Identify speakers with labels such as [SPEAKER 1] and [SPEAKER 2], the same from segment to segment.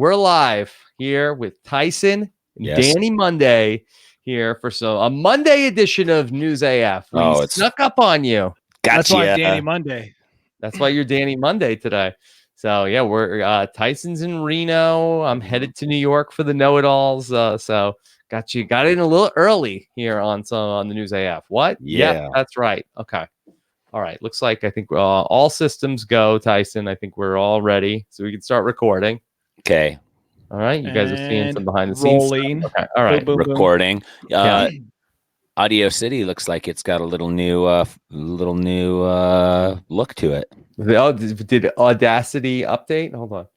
[SPEAKER 1] we're live here with Tyson and Danny Monday here for a Monday edition of News AF. We snuck up on you.
[SPEAKER 2] Gotcha. That's why I'm Danny Monday.
[SPEAKER 1] That's why you're Danny Monday today. So yeah, we're Tyson's in Reno. I'm headed to New York for the know-it-alls. So got in a little early here on the News AF. What?
[SPEAKER 2] Yeah,
[SPEAKER 1] yep, that's right. Okay. All right. Looks like I think all systems go, Tyson. I think we're all ready, so we can start recording.
[SPEAKER 2] Okay.
[SPEAKER 1] All right. You guys are seeing some behind the
[SPEAKER 2] rolling.
[SPEAKER 1] scenes. Okay. All right.
[SPEAKER 2] Boom, boom, recording. Audio City looks like it's got a little new look to it.
[SPEAKER 1] Did Audacity update? Hold on.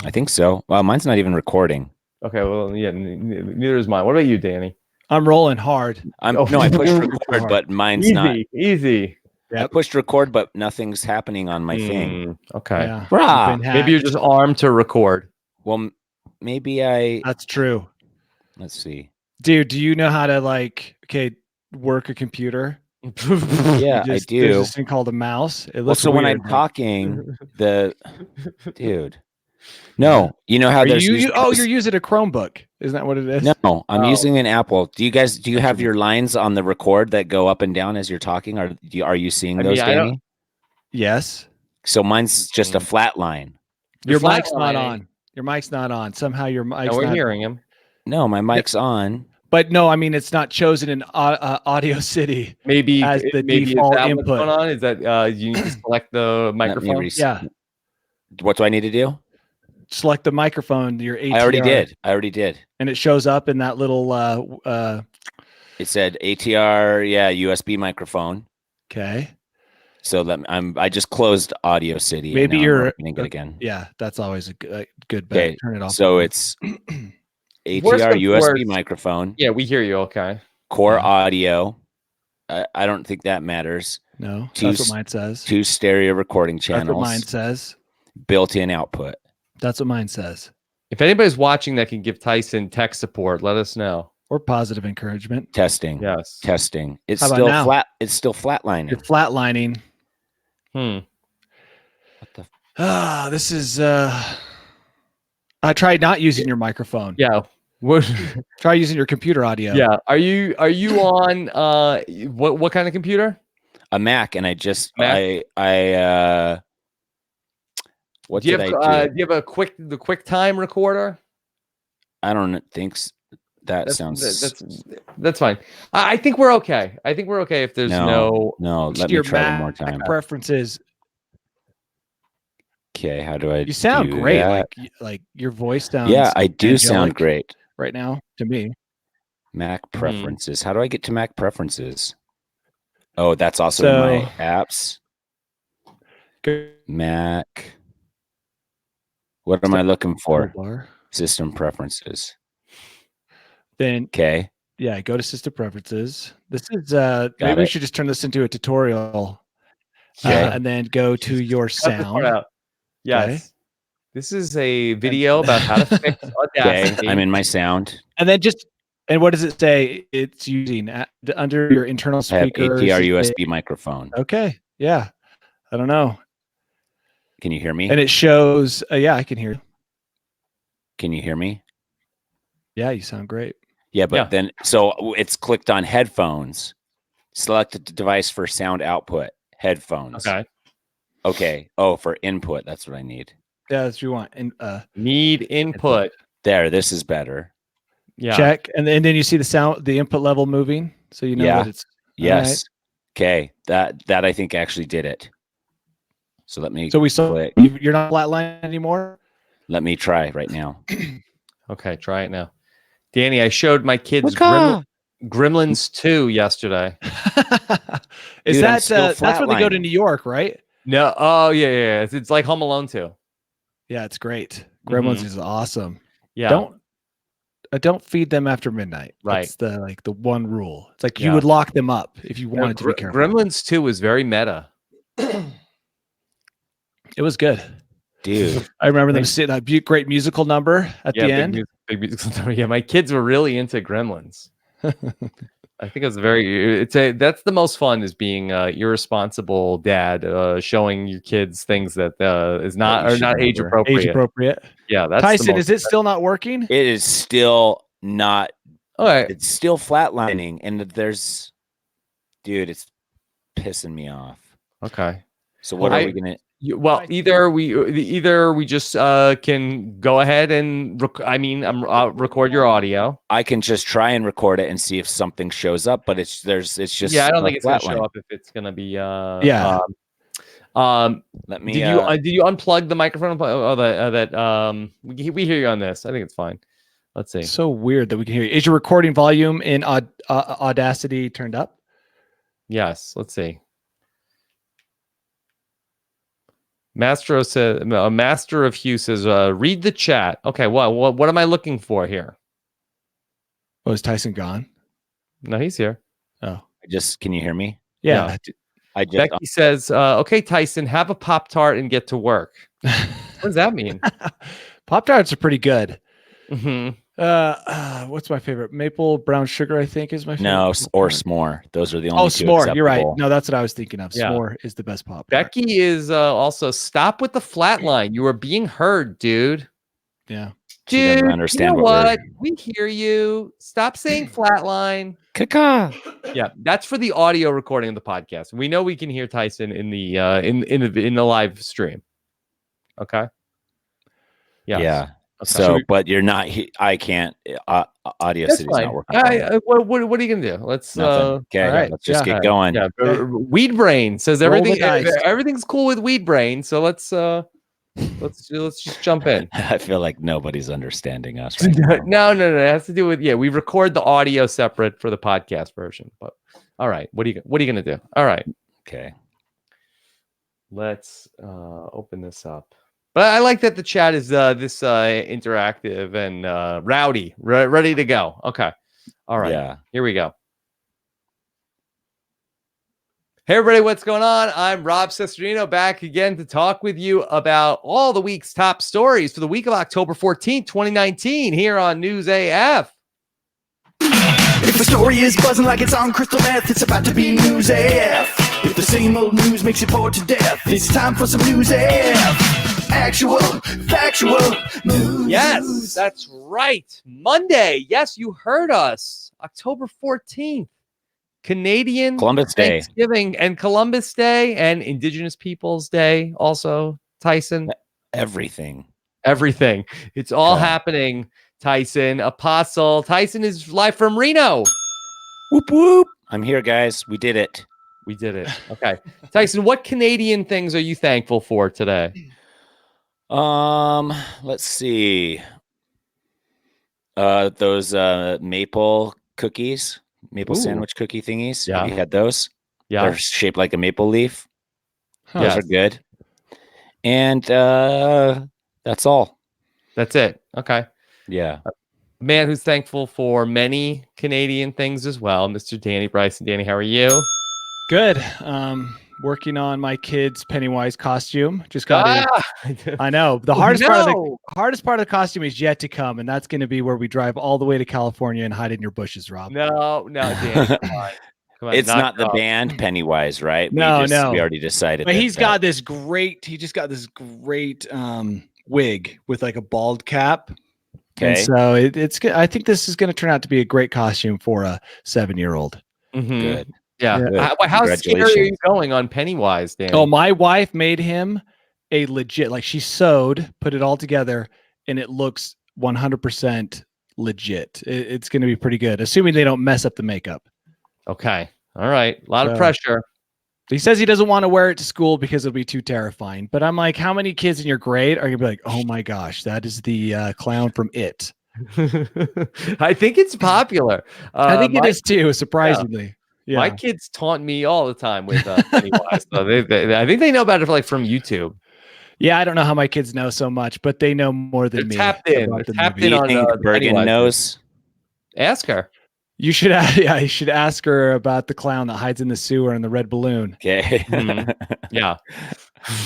[SPEAKER 2] I think so. Well, mine's not even recording.
[SPEAKER 1] Okay. Well, yeah. Neither is mine. What about you, Danny?
[SPEAKER 3] I'm rolling hard.
[SPEAKER 2] I pushed record, but mine's
[SPEAKER 1] easy.
[SPEAKER 2] Yep. I pushed record, but nothing's happening on my thing.
[SPEAKER 1] Okay.
[SPEAKER 3] Yeah.
[SPEAKER 1] Maybe you're just armed to record.
[SPEAKER 2] Well, maybe
[SPEAKER 3] That's true.
[SPEAKER 2] Let's see.
[SPEAKER 3] Dude, do you know how to work a computer?
[SPEAKER 2] Yeah, I do.
[SPEAKER 3] There's this thing called a mouse. It looks
[SPEAKER 2] so
[SPEAKER 3] weird,
[SPEAKER 2] when I'm talking, dude. No, you know how there's
[SPEAKER 3] you're using a Chromebook. Isn't that what it is?
[SPEAKER 2] No, I'm using an Apple. Do you have your lines on the record that go up and down as you're talking? Are you seeing those, Danny?
[SPEAKER 3] Yes.
[SPEAKER 2] So mine's just a flat line.
[SPEAKER 3] Your mic's not on. Your mic's not on. Somehow your mic's
[SPEAKER 1] we're hearing him.
[SPEAKER 2] No, my mic's on.
[SPEAKER 3] But no, I mean it's not chosen in Audio City.
[SPEAKER 1] Maybe
[SPEAKER 3] as the default input.
[SPEAKER 1] What's going on? Is that you need to select the microphone?
[SPEAKER 3] Yeah.
[SPEAKER 2] What do I need to do?
[SPEAKER 3] Select the microphone. Your ATR.
[SPEAKER 2] I already did.
[SPEAKER 3] And it shows up in that little.
[SPEAKER 2] It said ATR, USB microphone.
[SPEAKER 3] Okay.
[SPEAKER 2] So I just closed Audio City.
[SPEAKER 3] Maybe you're
[SPEAKER 2] opening it again.
[SPEAKER 3] Yeah, that's always a good bet.
[SPEAKER 2] Okay.
[SPEAKER 3] Turn it off.
[SPEAKER 2] So it's ATR USB microphone.
[SPEAKER 1] Yeah, we hear you. Okay.
[SPEAKER 2] Core audio. I don't think that matters.
[SPEAKER 3] No, that's what mine says.
[SPEAKER 2] 2 stereo recording channels.
[SPEAKER 3] That's what mine says.
[SPEAKER 2] Built-in output.
[SPEAKER 3] That's what mine says.
[SPEAKER 1] If anybody's watching that can give Tyson tech support, let us know.
[SPEAKER 3] Or positive encouragement.
[SPEAKER 2] Testing.
[SPEAKER 1] Yes.
[SPEAKER 2] Testing. It's still flat. It's still flatlining.
[SPEAKER 3] You're flatlining.
[SPEAKER 1] What
[SPEAKER 3] the? This is. I tried not using your microphone.
[SPEAKER 1] Yeah.
[SPEAKER 3] Try using your computer audio.
[SPEAKER 1] Yeah. Are you on what kind of computer?
[SPEAKER 2] A Mac, and I just
[SPEAKER 1] Mac?
[SPEAKER 2] what
[SPEAKER 1] do you
[SPEAKER 2] did
[SPEAKER 1] have,
[SPEAKER 2] I do?
[SPEAKER 1] Do you have the QuickTime recorder?
[SPEAKER 2] I don't think that's
[SPEAKER 1] fine. I think we're okay. I think we're okay if there's
[SPEAKER 2] no. Let me try one more time.
[SPEAKER 3] Preferences.
[SPEAKER 2] Okay, how do I?
[SPEAKER 3] You sound great.
[SPEAKER 2] That?
[SPEAKER 3] Like your voice sounds.
[SPEAKER 2] Yeah, I do sound great
[SPEAKER 3] right now to me.
[SPEAKER 2] Mac preferences. How do I get to Mac preferences? Oh, that's also in my apps. Mac. What am I looking for? System preferences.
[SPEAKER 3] Then yeah, go to system preferences. This is maybe we should just turn this into a tutorial. And then go to your sound.
[SPEAKER 1] Yes. Okay. This is a video about how to fix Audacity.
[SPEAKER 2] Okay, I'm in my sound.
[SPEAKER 3] And then and what does it say? It's using under your internal speakers.
[SPEAKER 2] ATR USB microphone.
[SPEAKER 3] Okay. Yeah. I don't know.
[SPEAKER 2] Can you hear me?
[SPEAKER 3] And it shows. Yeah, I can hear you.
[SPEAKER 2] Can you hear me?
[SPEAKER 3] Yeah, you sound great.
[SPEAKER 2] Yeah, but then so it's clicked on headphones. Select the device for sound output. Headphones. Okay. Oh, for input. That's what I need.
[SPEAKER 3] Yeah, that's what you want. And
[SPEAKER 1] need input.
[SPEAKER 2] There. This is better.
[SPEAKER 1] Yeah.
[SPEAKER 3] Check, and then you see the input level moving, so you know that it's
[SPEAKER 2] yes. Okay. That I think actually did it. So let me.
[SPEAKER 3] So we saw you're not flatline anymore.
[SPEAKER 2] Let me try right now.
[SPEAKER 1] Okay, try it now. Danny, I showed my kids Gremlins 2 yesterday.
[SPEAKER 3] Is dude, that's where they go to New York, right?
[SPEAKER 1] No. Oh yeah. It's like Home Alone 2.
[SPEAKER 3] Yeah, it's great. Gremlins is awesome.
[SPEAKER 1] Yeah.
[SPEAKER 3] Don't feed them after midnight.
[SPEAKER 1] Right.
[SPEAKER 3] That's the one rule. It's like you would lock them up if you wanted to be careful.
[SPEAKER 1] Gremlins 2 was very meta.
[SPEAKER 3] It was good.
[SPEAKER 2] Dude.
[SPEAKER 3] I remember them sitting a great musical number at the end.
[SPEAKER 1] Big musical number. Yeah, my kids were really into Gremlins. I think it's that's the most fun is being irresponsible dad, showing your kids things that is not age appropriate.
[SPEAKER 3] Age appropriate.
[SPEAKER 1] Yeah, that's
[SPEAKER 3] Tyson. Is it still not working?
[SPEAKER 2] It is still not.
[SPEAKER 1] All right.
[SPEAKER 2] It's still flatlining, and dude, it's pissing me off.
[SPEAKER 1] Okay.
[SPEAKER 2] So what are we gonna?
[SPEAKER 1] Either we just can go ahead and record your audio.
[SPEAKER 2] I can just try and record it and see if something shows up, but it's just
[SPEAKER 1] I don't think it's gonna show up if it's gonna be
[SPEAKER 3] Let
[SPEAKER 2] me.
[SPEAKER 1] Did you unplug the microphone? We hear you on this. I think it's fine. Let's see.
[SPEAKER 3] It's so weird that we can hear you. Is your recording volume in Audacity turned up?
[SPEAKER 1] Yes. Let's see. Master of Hugh says, read the chat. Okay, what am I looking for here?
[SPEAKER 3] Oh, is Tyson gone?
[SPEAKER 1] No, he's here.
[SPEAKER 3] Oh.
[SPEAKER 2] Can you hear me?
[SPEAKER 3] Yeah.
[SPEAKER 1] Becky says, okay, Tyson, have a Pop-Tart and get to work. What does that mean?
[SPEAKER 3] Pop-Tarts are pretty good.
[SPEAKER 1] Mm-hmm.
[SPEAKER 3] What's my favorite? Maple brown sugar, I think, is my favorite.
[SPEAKER 2] No, or s'more. Those are the only two
[SPEAKER 3] s'more.
[SPEAKER 2] acceptable.
[SPEAKER 3] You're right. No, that's what I was thinking of.
[SPEAKER 1] Yeah.
[SPEAKER 3] S'more is the best pop.
[SPEAKER 1] Becky is also stop with the flatline. You are being heard, dude.
[SPEAKER 3] Yeah.
[SPEAKER 1] Dude,
[SPEAKER 2] doesn't understand
[SPEAKER 1] you know what? We hear you. Stop saying flatline.
[SPEAKER 2] Kaka.
[SPEAKER 1] Yeah, that's for the audio recording of the podcast. We know we can hear Tyson in the in the live stream. Okay.
[SPEAKER 2] Yes. Yeah.
[SPEAKER 1] Okay.
[SPEAKER 2] So, but you're not. I can't. Audio City's not working.
[SPEAKER 1] What are you gonna do? Let's.
[SPEAKER 2] Okay.
[SPEAKER 1] All right.
[SPEAKER 2] Let's just get going.
[SPEAKER 1] Yeah. Weed Brain says everything's cool with Weed Brain. So let's just jump in.
[SPEAKER 2] I feel like nobody's understanding us. Right now.
[SPEAKER 1] No. It has to do with we record the audio separate for the podcast version. But all right, what are you gonna do? All right.
[SPEAKER 2] Okay.
[SPEAKER 1] Let's open this up. But I like that the chat is this interactive and rowdy, ready to go. Okay. All right.
[SPEAKER 2] Yeah.
[SPEAKER 1] Here we go. Hey, everybody. What's going on? I'm Rob Cesternino, back again to talk with you about all the week's top stories for the week of October 14th, 2019 here on News AF.
[SPEAKER 4] If the story is buzzing like it's on crystal meth, it's about to be News AF. If the same old news makes you bored to death, it's time for some News AF. Actual, factual news.
[SPEAKER 1] Yes, that's right. Monday. Yes, you heard us. October 14th. Canadian
[SPEAKER 2] Columbus Day.
[SPEAKER 1] Thanksgiving and Columbus Day and Indigenous Peoples Day also, Tyson.
[SPEAKER 2] Everything.
[SPEAKER 1] It's all happening, Tyson. Apostle. Tyson is live from Reno.
[SPEAKER 2] Whoop, whoop. I'm here, guys. We did it.
[SPEAKER 1] Okay. Tyson, what Canadian things are you thankful for today?
[SPEAKER 2] Let's see. Those maple cookies, sandwich cookie thingies.
[SPEAKER 1] Yeah.
[SPEAKER 2] Have you had those?
[SPEAKER 1] Yeah.
[SPEAKER 2] They're shaped like a maple leaf.
[SPEAKER 1] Huh.
[SPEAKER 2] Those are good. And that's all.
[SPEAKER 1] That's it. Okay.
[SPEAKER 2] Yeah.
[SPEAKER 1] A man who's thankful for many Canadian things as well, Mr. Danny Bryson. Danny, how are you?
[SPEAKER 3] Good. Working on my kid's Pennywise costume. Just got it. I know. The hardest part of the costume is yet to come, and that's going to be where we drive all the way to California and hide in your bushes, Rob.
[SPEAKER 1] No, Danny. Come on,
[SPEAKER 2] it's not the band Pennywise, right?
[SPEAKER 3] No.
[SPEAKER 2] We already decided.
[SPEAKER 3] But he's got this great. He just got this great wig with like a bald cap.
[SPEAKER 2] Okay.
[SPEAKER 3] And so it's good. I think this is going to turn out to be a great costume for a 7-year-old.
[SPEAKER 1] Mm-hmm.
[SPEAKER 2] Good.
[SPEAKER 1] Yeah. How scary are you going on Pennywise, Dan?
[SPEAKER 3] Oh, my wife made him a legit, like she sewed, put it all together, and it looks 100% legit. It's going to be pretty good, assuming they don't mess up the makeup.
[SPEAKER 1] Okay. All right. A lot of pressure.
[SPEAKER 3] He says he doesn't want to wear it to school because it'll be too terrifying. But I'm like, how many kids in your grade are going to be like, oh my gosh, that is the clown from It?
[SPEAKER 1] I think it's popular.
[SPEAKER 3] I think it is too, surprisingly.
[SPEAKER 1] Yeah. Yeah. My kids taunt me all the time with Pennywise. So I think they know about it from YouTube.
[SPEAKER 3] Yeah, I don't know how my kids know so much, but they know more than me.
[SPEAKER 1] They're tapped in on
[SPEAKER 2] Bergen knows.
[SPEAKER 1] Ask her.
[SPEAKER 3] You should you should ask her about the clown that hides in the sewer and the red balloon.
[SPEAKER 2] Okay.
[SPEAKER 1] Yeah.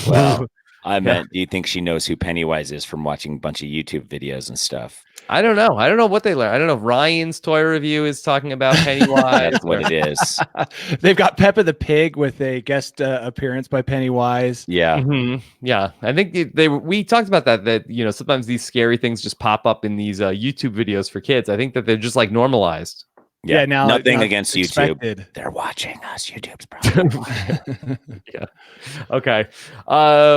[SPEAKER 2] Well, I meant, do you think she knows who Pennywise is from watching a bunch of YouTube videos and stuff?
[SPEAKER 1] I don't know. I don't know what they learned. I don't know if Ryan's toy review is talking about Pennywise.
[SPEAKER 2] That's what it is.
[SPEAKER 3] They've got Peppa the Pig with a guest appearance by Pennywise.
[SPEAKER 2] Yeah.
[SPEAKER 1] Yeah. I think we talked about that, you know, sometimes these scary things just pop up in these YouTube videos for kids. I think that they're just like normalized.
[SPEAKER 3] Yeah, now
[SPEAKER 2] nothing against
[SPEAKER 3] expected.
[SPEAKER 2] YouTube. They're watching us. YouTube's probably
[SPEAKER 1] yeah. Okay.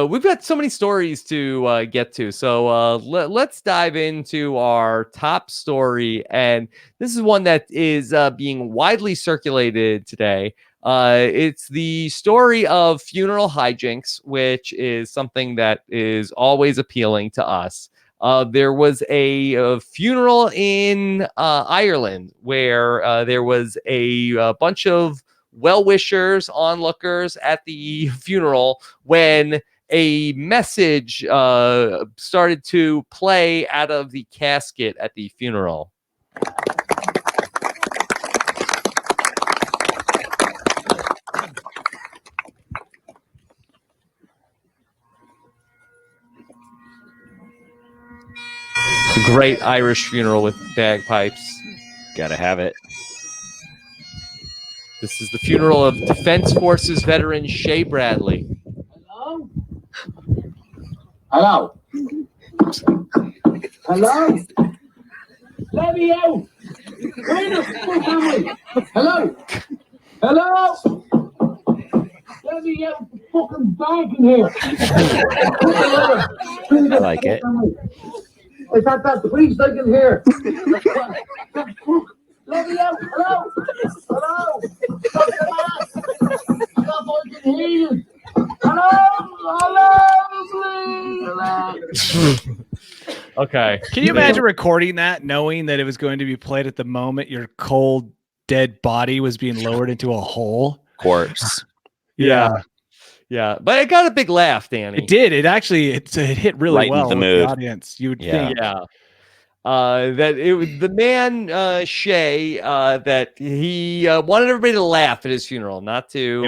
[SPEAKER 1] We've got so many stories to get to. So let's dive into our top story. And this is one that is being widely circulated today. It's the story of funeral hijinks, which is something that is always appealing to us. There was a funeral in Ireland where there was a bunch of well-wishers, onlookers at the funeral when a message started to play out of the casket at the funeral. It's a great Irish funeral with bagpipes.
[SPEAKER 2] gotta have it.
[SPEAKER 1] This is the funeral of Defense Forces veteran Shay Bradley.
[SPEAKER 5] Hello? Hello? Hello? Let me out! Where the fuck am I? Hello? Hello? Let me out! The fucking bag in here!
[SPEAKER 2] I like it.
[SPEAKER 5] Is that priest I can hear? Let me out! Hello! Hello! Stop the mask! Stop, I can hear you! Hello! Hello! Please!
[SPEAKER 1] Okay.
[SPEAKER 3] Can you imagine recording that, knowing that it was going to be played at the moment your cold, dead body was being lowered into a hole?
[SPEAKER 2] Corpse.
[SPEAKER 1] Yeah. Yeah. But it got a big laugh, Danny.
[SPEAKER 3] It did. It actually it hit really
[SPEAKER 2] Lightened
[SPEAKER 3] well
[SPEAKER 2] the
[SPEAKER 3] with
[SPEAKER 2] mood.
[SPEAKER 3] the audience. You would
[SPEAKER 2] Yeah.
[SPEAKER 3] think.
[SPEAKER 1] Yeah. That it was the man Shay that he wanted everybody to laugh at his funeral, not to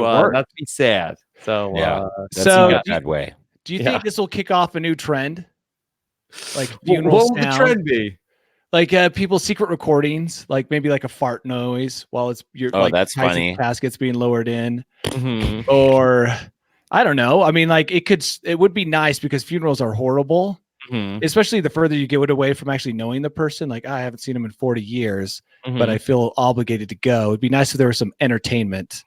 [SPEAKER 1] be sad. So
[SPEAKER 2] Yeah. That's
[SPEAKER 3] So-
[SPEAKER 2] not a bad way.
[SPEAKER 3] Do you
[SPEAKER 1] Yeah.
[SPEAKER 3] think this will kick off a new trend? Like
[SPEAKER 1] what
[SPEAKER 3] funeral
[SPEAKER 1] would the
[SPEAKER 3] sound?
[SPEAKER 1] trend be?
[SPEAKER 3] Like people's secret recordings, like maybe like a fart noise while it's your
[SPEAKER 2] Oh,
[SPEAKER 3] like
[SPEAKER 2] that's
[SPEAKER 3] Tyson
[SPEAKER 2] funny.
[SPEAKER 3] casket's being lowered in,
[SPEAKER 1] Mhm.
[SPEAKER 3] or I don't know. I mean, like it would be nice because funerals are horrible,
[SPEAKER 1] Mhm.
[SPEAKER 3] especially the further you get away from actually knowing the person. Like I haven't seen him in 40 years, but
[SPEAKER 1] Mhm.
[SPEAKER 3] I feel obligated to go. It'd be nice if there was some entertainment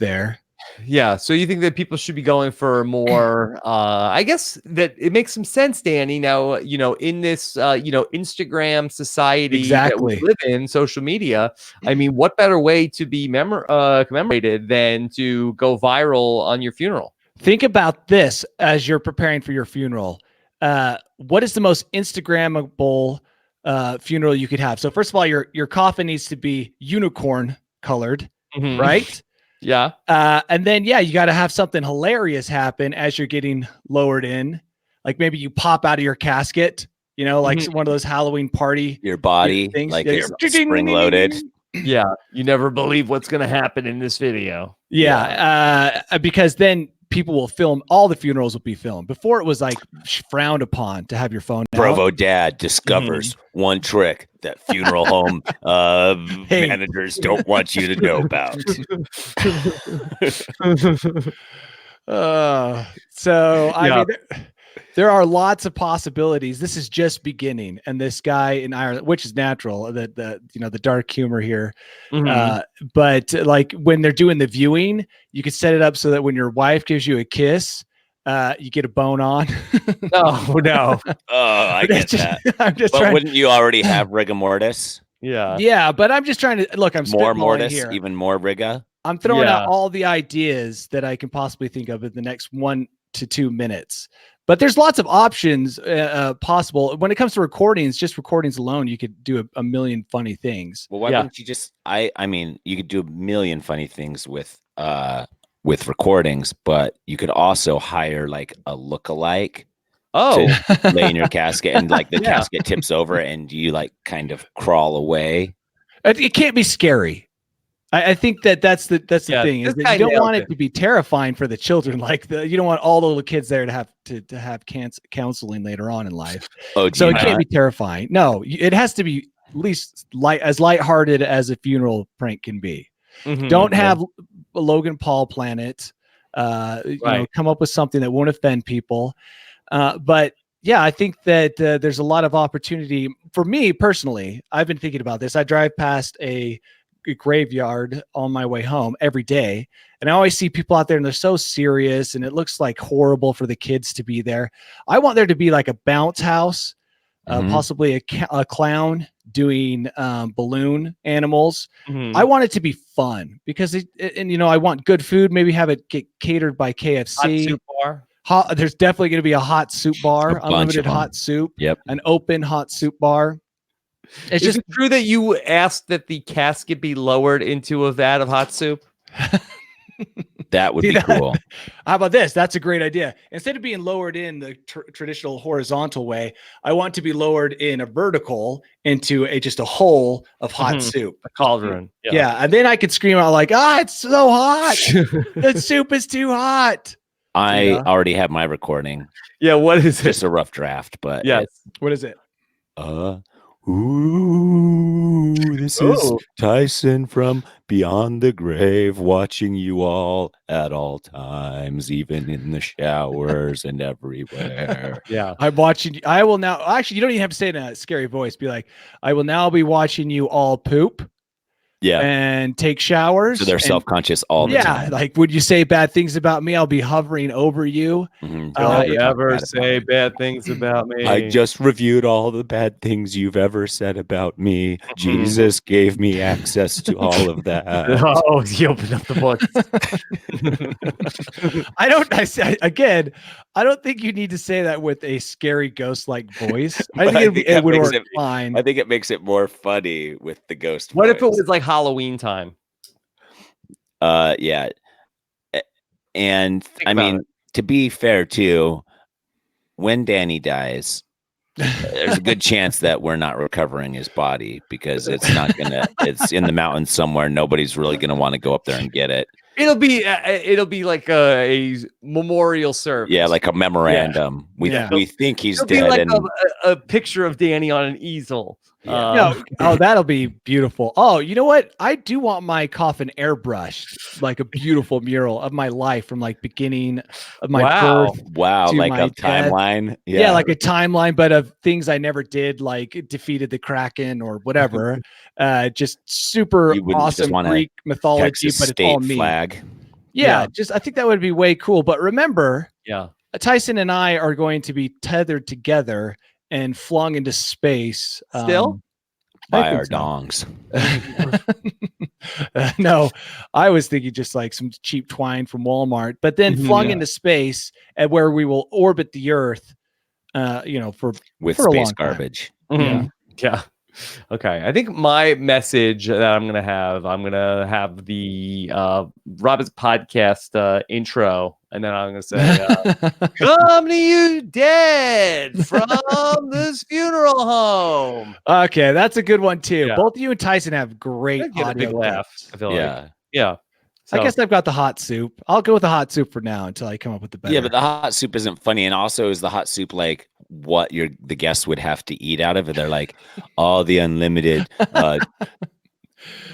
[SPEAKER 3] there.
[SPEAKER 1] Yeah, so you think that people should be going for more I guess that it makes some sense, Danny. Now, you know, in this Instagram society that we
[SPEAKER 3] Exactly.
[SPEAKER 1] live in, social media, I mean, what better way to be commemorated than to go viral on your funeral?
[SPEAKER 3] Think about this as you're preparing for your funeral. What is the most Instagrammable funeral you could have? So first of all, your coffin needs to be unicorn colored,
[SPEAKER 1] Mhm.
[SPEAKER 3] right?
[SPEAKER 1] Yeah.
[SPEAKER 3] And then you got to have something hilarious happen as you're getting lowered in. Like maybe you pop out of your casket, like
[SPEAKER 1] Mhm.
[SPEAKER 3] one of those Halloween party
[SPEAKER 2] Your body,
[SPEAKER 3] things.
[SPEAKER 2] like
[SPEAKER 3] Yeah,
[SPEAKER 2] it's
[SPEAKER 3] you're-
[SPEAKER 2] spring loaded.
[SPEAKER 1] Yeah. You never believe what's going to happen in this video.
[SPEAKER 3] Because then people will film. All the funerals will be filmed. Before it was like frowned upon to have your phone out.
[SPEAKER 2] Provo dad discovers one trick that funeral home
[SPEAKER 3] Hey.
[SPEAKER 2] managers don't want you to know about.
[SPEAKER 3] I mean, there are lots of possibilities. This is just beginning, and this guy in Ireland, which is natural, the dark humor here.
[SPEAKER 1] Mhm.
[SPEAKER 3] But like when they're doing the viewing, you could set it up so that when your wife gives you a kiss, you get a bone on.
[SPEAKER 1] Oh no.
[SPEAKER 2] Oh, I get that.
[SPEAKER 3] I'm just
[SPEAKER 2] But
[SPEAKER 3] trying.
[SPEAKER 2] wouldn't you already have rigor mortis?
[SPEAKER 1] Yeah.
[SPEAKER 3] Yeah, but I'm just trying to look. I'm
[SPEAKER 2] More
[SPEAKER 3] spitballing
[SPEAKER 2] mortis,
[SPEAKER 3] here.
[SPEAKER 2] even more rigor.
[SPEAKER 3] I'm throwing
[SPEAKER 1] Yeah.
[SPEAKER 3] out all the ideas that I can possibly think of in the next 1 to 2 minutes. But there's lots of options possible. When it comes to recordings, just recordings alone, you could do a million funny things.
[SPEAKER 2] Well, why wouldn't you just? I mean, you could do a million funny things with recordings, but you could also hire like a lookalike
[SPEAKER 1] Oh.
[SPEAKER 2] to lay in your casket, and like the
[SPEAKER 1] Yeah.
[SPEAKER 2] casket tips over, and you like kind of crawl away.
[SPEAKER 3] It can't be scary. I think that's the thing is that you don't want it to be terrifying for the children. Like you don't want all the little kids there to have counseling later on in life.
[SPEAKER 2] Oh,
[SPEAKER 3] so it can't be terrifying. No, it has to be at least as lighthearted as a funeral prank can be. Don't have Logan Paul planet. You know, come up with something that won't offend people. But yeah, I think that there's a lot of opportunity for me personally. I've been thinking about this. I drive past a graveyard on my way home every day, and I always see people out there and they're so serious and it looks like horrible for the kids to be there. I want there to be like a bounce house, possibly a clown doing balloon animals. I want it to be fun because and you know, I want good food, maybe have it get catered by KFC.
[SPEAKER 1] Hot soup bar.
[SPEAKER 3] There's definitely going to be a hot soup bar, unlimited hot soup, an open hot soup bar. It's
[SPEAKER 1] Is it true that you asked that the casket be lowered into a vat of hot soup?
[SPEAKER 2] That would be cool.
[SPEAKER 3] How about this? That's a great idea. Instead of being lowered in the traditional horizontal way, I want to be lowered in a vertical into just a hole of hot soup.
[SPEAKER 1] A cauldron.
[SPEAKER 3] Yeah. And then I could scream out like, it's so hot. The soup is too hot.
[SPEAKER 2] I already have my recording.
[SPEAKER 1] Yeah. What is it?
[SPEAKER 2] Just a rough draft, but
[SPEAKER 3] what is it?
[SPEAKER 2] This is Tyson from beyond the grave, watching you all at all times, even in the showers and everywhere.
[SPEAKER 3] I'm watching. I will now. Actually, you don't even have to say it in a scary voice. Be like, I will now be watching you all poop. And take showers.
[SPEAKER 2] So they're self-conscious all the time.
[SPEAKER 3] Like, would you say bad things about me? I'll be hovering over you.
[SPEAKER 1] Don't ever say bad things about me.
[SPEAKER 2] I just reviewed all the bad things you've ever said about me. Jesus gave me access to all of that.
[SPEAKER 1] Oh, he opened up the book.
[SPEAKER 3] I don't think you need to say that with a scary ghost-like voice. I think it would work fine.
[SPEAKER 2] I think it makes it more funny with the ghost
[SPEAKER 1] What
[SPEAKER 2] voice.
[SPEAKER 1] if it was like Halloween time?
[SPEAKER 2] Yeah. And I mean, to be fair too, when Danny dies, there's a good chance that we're not recovering his body because it's in the mountains somewhere. Nobody's really gonna want to go up there and get it.
[SPEAKER 1] It'll be like a memorial service.
[SPEAKER 2] Yeah, like a memorandum. We think he's dead.
[SPEAKER 1] Like a picture of Danny on an easel.
[SPEAKER 3] That'll be beautiful. Oh, you know what? I do want my coffin airbrushed, like a beautiful mural of my life from like beginning of my birth.
[SPEAKER 2] Wow, like a timeline.
[SPEAKER 3] Yeah, like a timeline, but of things I never did, like defeated the Kraken or whatever. Just super awesome Greek mythology, but it's all me.
[SPEAKER 2] Flag.
[SPEAKER 3] Yeah, I think that would be way cool. But remember, Tyson and I are going to be tethered together and flung into space.
[SPEAKER 1] Still?
[SPEAKER 2] By our dongs.
[SPEAKER 3] No, I was thinking just like some cheap twine from Walmart, but then flung into space at where we will orbit the Earth, for
[SPEAKER 2] space garbage.
[SPEAKER 1] Yeah. Okay. I think my message that I'm going to have the Robin's podcast intro. And then I'm going to say, come to you dead from this funeral home.
[SPEAKER 3] Okay. That's a good one too. Yeah. Both you and Tyson have great audio
[SPEAKER 1] laughs. I feel like. Yeah.
[SPEAKER 3] So, I guess I've got the hot soup. I'll go with the hot soup for now until I come up with the better.
[SPEAKER 2] Yeah, but the hot soup isn't funny. And also, is the hot soup like what the guests would have to eat out of it? They're like all the unlimited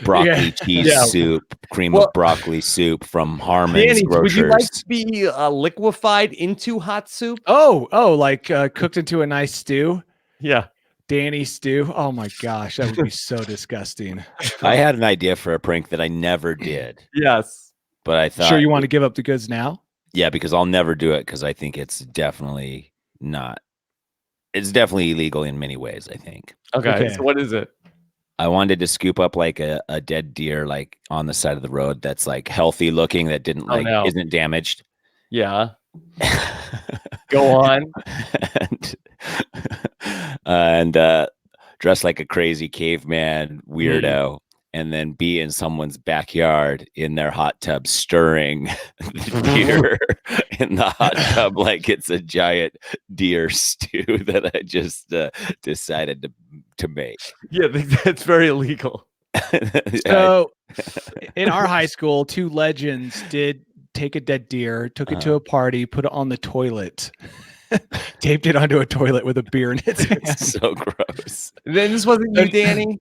[SPEAKER 2] broccoli cheese soup, cream of broccoli soup from Harmon's
[SPEAKER 1] Danny,
[SPEAKER 2] Grocers.
[SPEAKER 1] Would you like to be liquefied into hot soup?
[SPEAKER 3] Oh, like cooked into a nice stew?
[SPEAKER 1] Yeah.
[SPEAKER 3] Danny stew. Oh my gosh, that would be so disgusting.
[SPEAKER 2] I had an idea for a prank that I never did.
[SPEAKER 1] Yes.
[SPEAKER 2] But I thought,
[SPEAKER 3] sure you want to give up the goods now?
[SPEAKER 2] Yeah, because I'll never do it because I think it's definitely not. It's definitely illegal in many ways, I think.
[SPEAKER 1] Okay. So what is it?
[SPEAKER 2] I wanted to scoop up like a dead deer like on the side of the road that's like healthy looking that isn't damaged.
[SPEAKER 1] Yeah. Go on.
[SPEAKER 2] and dress like a crazy caveman weirdo and then be in someone's backyard in their hot tub stirring the deer in the hot tub like it's a giant deer stew that I just decided to make.
[SPEAKER 1] Yeah, that's very illegal.
[SPEAKER 3] So in our high school, 2 legends did take a dead deer, took it to a party, put it on the toilet, taped it onto a toilet with a beer in its hand.
[SPEAKER 2] It's so gross.
[SPEAKER 1] Then this wasn't you, Danny.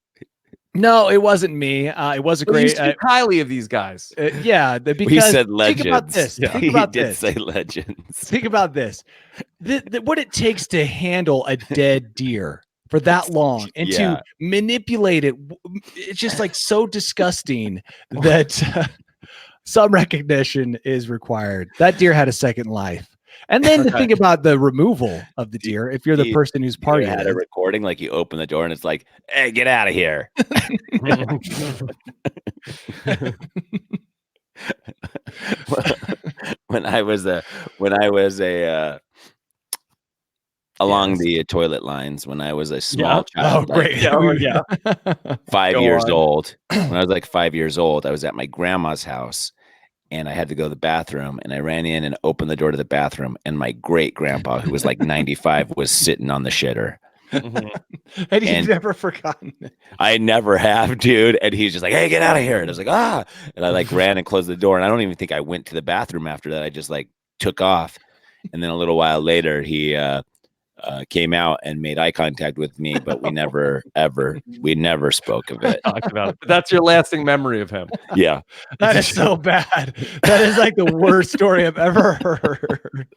[SPEAKER 3] No, it wasn't me. It was a
[SPEAKER 1] Well, you
[SPEAKER 3] great.
[SPEAKER 1] speak highly of these guys.
[SPEAKER 3] Yeah, because
[SPEAKER 2] We said legends.
[SPEAKER 3] think about this.
[SPEAKER 1] Yeah.
[SPEAKER 3] Think
[SPEAKER 2] He
[SPEAKER 3] about
[SPEAKER 2] did
[SPEAKER 3] this.
[SPEAKER 2] say legends.
[SPEAKER 3] Think about this. What it takes to handle a dead deer for that long and to manipulate it. It's just like so disgusting that some recognition is required. That deer had a second life. And then the thing about the removal of the deer, if you're the person who's
[SPEAKER 2] You
[SPEAKER 3] partying,
[SPEAKER 2] had a recording, like you open the door and it's like, "Hey, get out of here!" when I was along the toilet lines, when I was a small child,
[SPEAKER 3] great.
[SPEAKER 2] 5
[SPEAKER 1] Go
[SPEAKER 2] years
[SPEAKER 1] on.
[SPEAKER 2] old. When I was like 5 years old, I was at my grandma's house. And I had to go to the bathroom, and I ran in and opened the door to the bathroom, and my great grandpa, who was like 95, was sitting on the shitter.
[SPEAKER 3] And you've never forgotten it.
[SPEAKER 2] I never have, dude. And he's just like, "Hey, get out of here!" And I was like, "Ah!" And I like ran and closed the door, and I don't even think I went to the bathroom after that. I just like took off, and then a little while later, he came out and made eye contact with me, but we never spoke of it.
[SPEAKER 1] Talk about it. But that's your lasting memory of him.
[SPEAKER 2] Yeah.
[SPEAKER 3] That is so bad. That is like the worst story I've ever heard.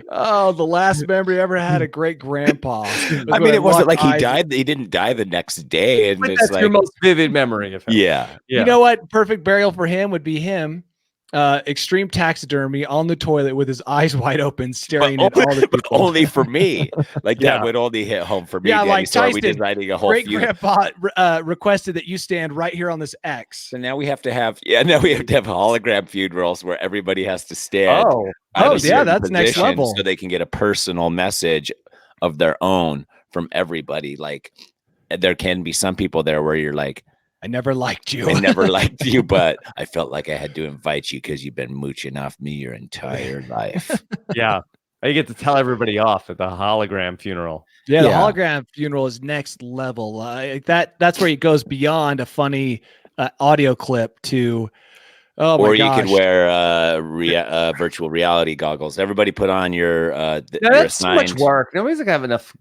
[SPEAKER 3] Oh, the last memory I ever had of great grandpa.
[SPEAKER 2] I mean, it wasn't like he died. He didn't die the next day. And
[SPEAKER 1] But
[SPEAKER 2] it's
[SPEAKER 1] that's
[SPEAKER 2] like,
[SPEAKER 1] your most vivid memory of him.
[SPEAKER 2] yeah.
[SPEAKER 3] You know what? Perfect burial for him would be him. Extreme taxidermy on the toilet with his eyes wide open, staring at all the people.
[SPEAKER 2] But only for me. Like that would only hit home for me.
[SPEAKER 3] Yeah,
[SPEAKER 2] Danny.
[SPEAKER 3] like
[SPEAKER 2] So are we
[SPEAKER 3] Tyson,
[SPEAKER 2] designing a whole
[SPEAKER 3] great
[SPEAKER 2] feud?
[SPEAKER 3] grandpa requested that you stand right here on this X.
[SPEAKER 2] So now we have to have hologram funerals where everybody has to stand.
[SPEAKER 3] Oh, yeah, that's next level.
[SPEAKER 2] So they can get a personal message of their own from everybody. Like there can be some people there where you're like,
[SPEAKER 3] I never liked you.
[SPEAKER 2] I never liked you, but I felt like I had to invite you because you've been mooching off me your entire life.
[SPEAKER 1] Yeah. You get to tell everybody off at the hologram funeral.
[SPEAKER 3] Yeah, the hologram funeral is next level. That's where it goes beyond a funny audio clip to, oh my
[SPEAKER 2] or
[SPEAKER 3] gosh.
[SPEAKER 2] you could wear virtual reality goggles. Everybody put on your
[SPEAKER 1] that's too much work. Nobody's gonna have enough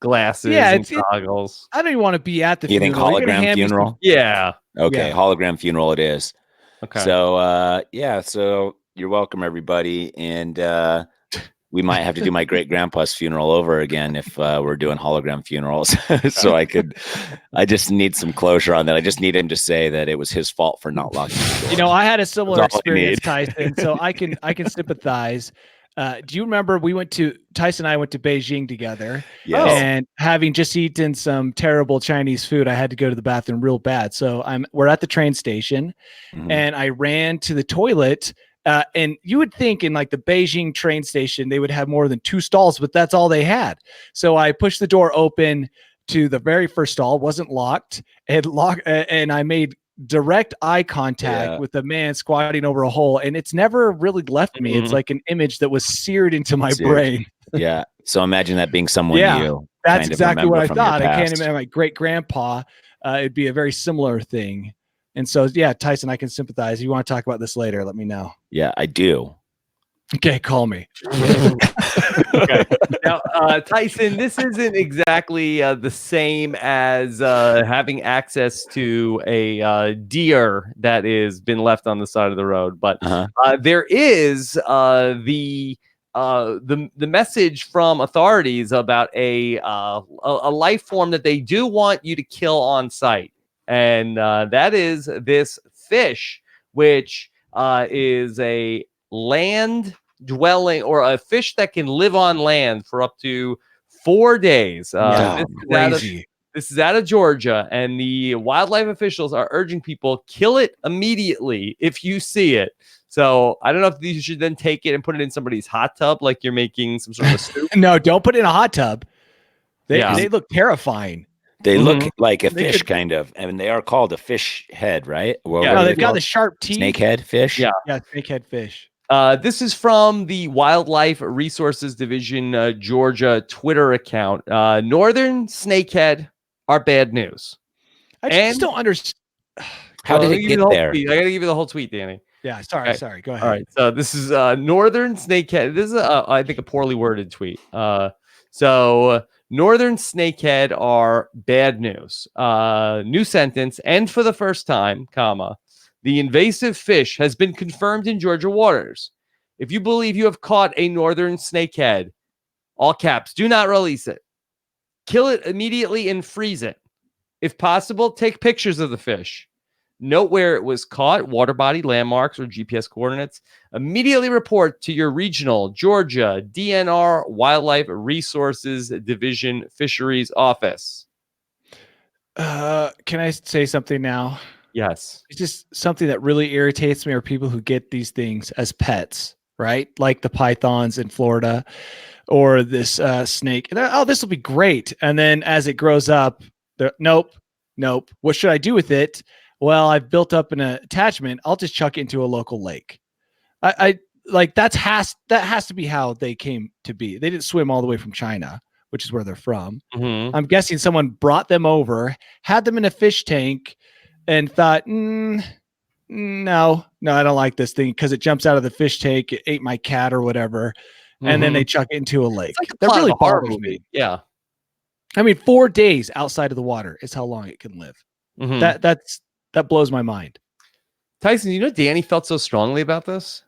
[SPEAKER 1] glasses and goggles.
[SPEAKER 3] I don't even want to be at the
[SPEAKER 2] you think
[SPEAKER 3] funeral.
[SPEAKER 2] hologram funeral?
[SPEAKER 1] Yeah.
[SPEAKER 2] Okay, hologram funeral it is.
[SPEAKER 1] Okay.
[SPEAKER 2] So so you're welcome, everybody. And we might have to do my great grandpa's funeral over again if we're doing hologram funerals. So I just need some closure on that. I just need him to say that it was his fault for not locking the door.
[SPEAKER 3] You know, I had a similar
[SPEAKER 2] That's all I
[SPEAKER 3] experience,
[SPEAKER 2] need.
[SPEAKER 3] Tyson, so I can sympathize. Do you remember Tyson and I went to Beijing together?
[SPEAKER 2] Yes.
[SPEAKER 3] And having just eaten some terrible Chinese food, I had to go to the bathroom real bad. So we're at the train station, and I ran to the toilet. And you would think in like the Beijing train station, they would have more than 2 stalls, but that's all they had. So I pushed the door open to the very first stall, wasn't locked, and I made direct eye contact with the man squatting over a hole. And it's never really left me. It's like an image that was seared into my brain.
[SPEAKER 2] Yeah. So imagine that being someone you.
[SPEAKER 3] That's exactly what I thought. I can't
[SPEAKER 2] imagine
[SPEAKER 3] imagine my great grandpa. It'd be a very similar thing. And so, yeah, Tyson, I can sympathize. If you want to talk about this later, let me know.
[SPEAKER 2] Yeah, I do.
[SPEAKER 3] Okay, call me.
[SPEAKER 1] Okay. Now, Tyson, this isn't exactly the same as having access to a deer that has been left on the side of the road, but there is the message from authorities about a life form that they do want you to kill on site. And that is this fish, which is a land dwelling or a fish that can live on land for up to 4 days. This is out of Georgia, and the wildlife officials are urging people kill it immediately if you see it. So I don't know if you should then take it and put it in somebody's hot tub like you're making some sort of a soup.
[SPEAKER 3] No, don't put it in a hot tub. They look terrifying.
[SPEAKER 2] They look like a fish, kind of. I mean, they are called a fish head, right?
[SPEAKER 3] No, they've got the sharp teeth.
[SPEAKER 2] Snakehead fish?
[SPEAKER 3] Yeah, snakehead fish.
[SPEAKER 1] This is from the Wildlife Resources Division Georgia Twitter account. Northern snakehead are bad news.
[SPEAKER 3] I just don't understand.
[SPEAKER 2] How did it get there?
[SPEAKER 1] I gotta give you the whole tweet, Danny.
[SPEAKER 3] Yeah, sorry. Go ahead.
[SPEAKER 1] All right. So this is northern snakehead. This is I think a poorly worded tweet. So northern snakehead are bad news. New sentence. And for the first time, comma, the invasive fish has been confirmed in Georgia waters. If you believe you have caught a northern snakehead, all caps, do not release it. Kill it immediately and freeze it. If possible, take pictures of the fish. Note where it was caught, water body, landmarks, or GPS coordinates. Immediately report to your regional Georgia DNR Wildlife Resources Division Fisheries Office.
[SPEAKER 3] Can I say something now?
[SPEAKER 1] Yes.
[SPEAKER 3] It's just something that really irritates me are people who get these things as pets, right? Like the pythons in Florida or this snake. And oh, this will be great. And then as it grows up, nope. What should I do with it? Well, I've built up an attachment. I'll just chuck it into a local lake. I like that has to be how they came to be. They didn't swim all the way from China, which is where they're from.
[SPEAKER 1] Mm-hmm.
[SPEAKER 3] I'm guessing someone brought them over, had them in a fish tank, and thought, no, I don't like this thing because it jumps out of the fish tank. It ate my cat or whatever, and then they chuck it into a lake.
[SPEAKER 1] Like
[SPEAKER 3] that really bothers me.
[SPEAKER 1] Yeah,
[SPEAKER 3] I mean, 4 days outside of the water is how long it can live.
[SPEAKER 1] Mm-hmm.
[SPEAKER 3] That blows my mind.
[SPEAKER 1] Tyson, you know Danny felt so strongly about this?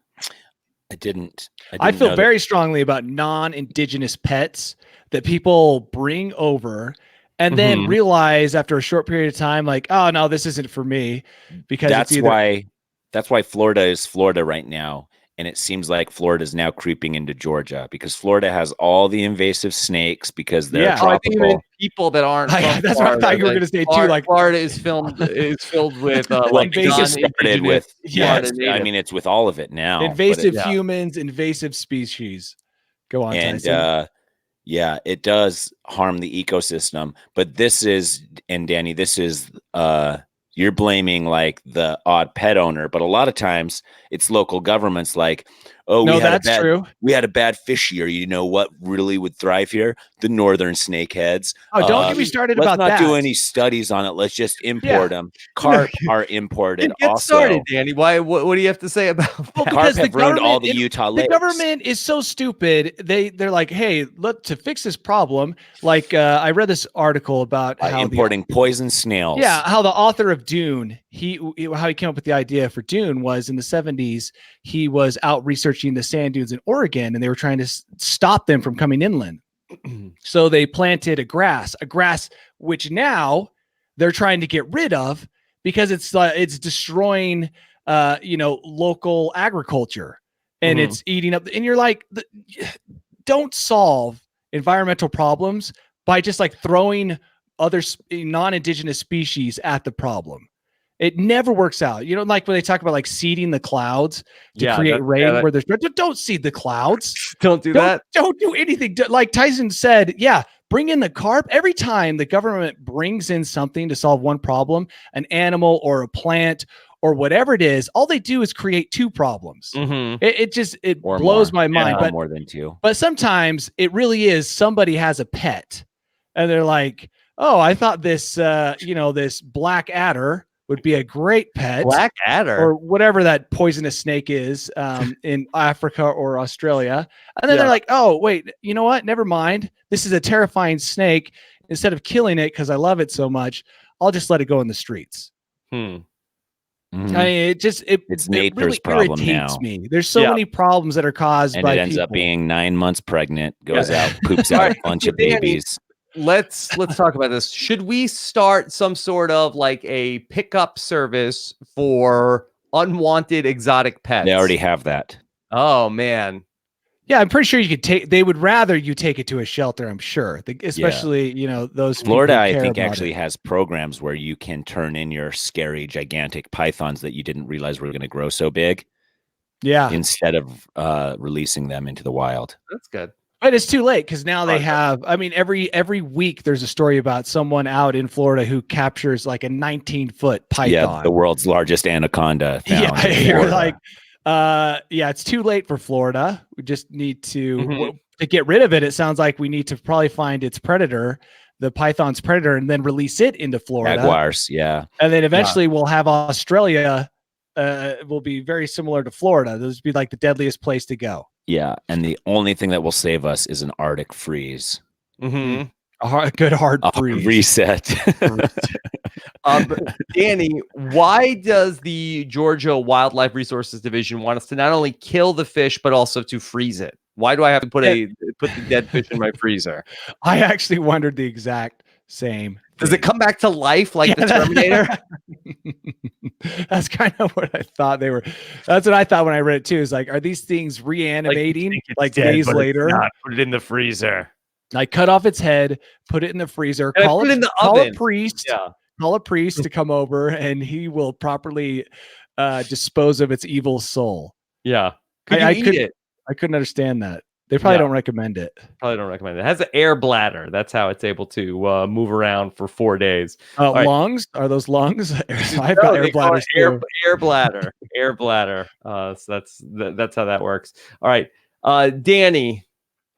[SPEAKER 2] I didn't
[SPEAKER 3] I feel very strongly about non-indigenous pets that people bring over and then realize after a short period of time, like, oh no, this isn't for me. Because that's
[SPEAKER 2] why Florida is Florida right now. And it seems like Florida is now creeping into Georgia because Florida has all the invasive snakes because they're tropical.
[SPEAKER 1] People that aren't.
[SPEAKER 3] That's what I thought you were going to say too. Like
[SPEAKER 1] Florida is filled with
[SPEAKER 3] invasive.
[SPEAKER 2] Yes, I mean it's with all of it now.
[SPEAKER 3] Invasive humans, invasive species. Go on,
[SPEAKER 2] and
[SPEAKER 3] Tyson.
[SPEAKER 2] Yeah, it does harm the ecosystem. But Danny, you're blaming like the odd pet owner, but a lot of times it's local governments like, oh, we had a bad fish year. You know what really would thrive here? The northern snakeheads.
[SPEAKER 3] Oh, don't get me started about that.
[SPEAKER 2] Let's not do any studies on it. Let's just import them. Carp are imported
[SPEAKER 1] Get started, Danny. Why? What do you have to say about that?
[SPEAKER 3] Well,
[SPEAKER 2] Carp have ruined all the Utah lakes.
[SPEAKER 3] The government is so stupid. They're like, hey, to fix this problem. Like I read this article about how
[SPEAKER 2] importing poison snails.
[SPEAKER 3] Yeah, how the author of Dune, how he came up with the idea for Dune was in the 70s. He was out researching the sand dunes in Oregon, and they were trying to stop them from coming inland. So they planted a grass which now they're trying to get rid of because it's destroying local agriculture and it's eating up. And you're like, don't solve environmental problems by just like throwing other non-indigenous species at the problem. It never works out. You know, like when they talk about like seeding the clouds to create rain where there's don't seed the clouds.
[SPEAKER 1] Don't do that.
[SPEAKER 3] Don't do anything. Like Tyson said, bring in the carp. Every time the government brings in something to solve one problem, an animal or a plant or whatever it is, all they do is create 2 problems. It blows my mind. But
[SPEAKER 2] more than 2.
[SPEAKER 3] But sometimes it really is somebody has a pet and they're like, oh, I thought this this black adder would be a great pet.
[SPEAKER 1] Black adder
[SPEAKER 3] or whatever that poisonous snake is in Africa or Australia. And then they're like, oh, wait, you know what? Never mind. This is a terrifying snake. Instead of killing it because I love it so much, I'll just let it go in the streets. I mean, it's
[SPEAKER 2] nature's
[SPEAKER 3] really
[SPEAKER 2] problem
[SPEAKER 3] irritates
[SPEAKER 2] now.
[SPEAKER 3] me. There's so many problems that are caused by
[SPEAKER 2] it ends up being 9 months pregnant, goes out, poops out a bunch of babies.
[SPEAKER 1] Let's talk about this. Should we start some sort of like a pickup service for unwanted exotic pets?
[SPEAKER 2] They already have that.
[SPEAKER 1] Oh man.
[SPEAKER 3] Yeah, I'm pretty sure you could they would rather you take it to a shelter, I'm sure. Especially, those
[SPEAKER 2] Florida, I think actually has programs where you can turn in your scary gigantic pythons that you didn't realize were going to grow so big.
[SPEAKER 3] Yeah.
[SPEAKER 2] Instead of releasing them into the wild.
[SPEAKER 1] That's good.
[SPEAKER 3] But it's too late because now they have. I mean, every week there's a story about someone out in Florida who captures like a 19-foot python.
[SPEAKER 2] Yeah, the world's largest anaconda.
[SPEAKER 3] You're like, it's too late for Florida. We just need to get rid of it. It sounds like we need to probably find its predator the python's predator and then release it into Florida.
[SPEAKER 2] Jaguars, yeah.
[SPEAKER 3] And then eventually we'll have Australia will be very similar to Florida. Those would be like the deadliest place to go.
[SPEAKER 2] Yeah, and the only thing that will save us is an Arctic freeze.
[SPEAKER 1] Mm-hmm.
[SPEAKER 3] A good hard freeze.
[SPEAKER 2] Reset.
[SPEAKER 1] Danny, why does the Georgia Wildlife Resources Division want us to not only kill the fish but also to freeze it? Why do I have to put the dead fish in my freezer?
[SPEAKER 3] I actually wondered the exact same.
[SPEAKER 1] Does it come back to life like the Terminator?
[SPEAKER 3] That's kind of what I thought they were. That's what I thought when I read it too. Is like, are these things reanimating like days later?
[SPEAKER 1] Put it in the freezer.
[SPEAKER 3] I cut off its head, put it in the freezer, call a priest.
[SPEAKER 1] Yeah.
[SPEAKER 3] Call a priest to come over, and he will properly dispose of its evil soul.
[SPEAKER 1] Yeah. I
[SPEAKER 3] couldn't understand that. They probably don't recommend it.
[SPEAKER 1] Probably don't recommend it. It has an air bladder. That's how it's able to move around for 4 days.
[SPEAKER 3] Lungs? Are those lungs? I've got air bladders too.
[SPEAKER 1] Air bladder. Air bladder. So that's how that works. All right. Danny,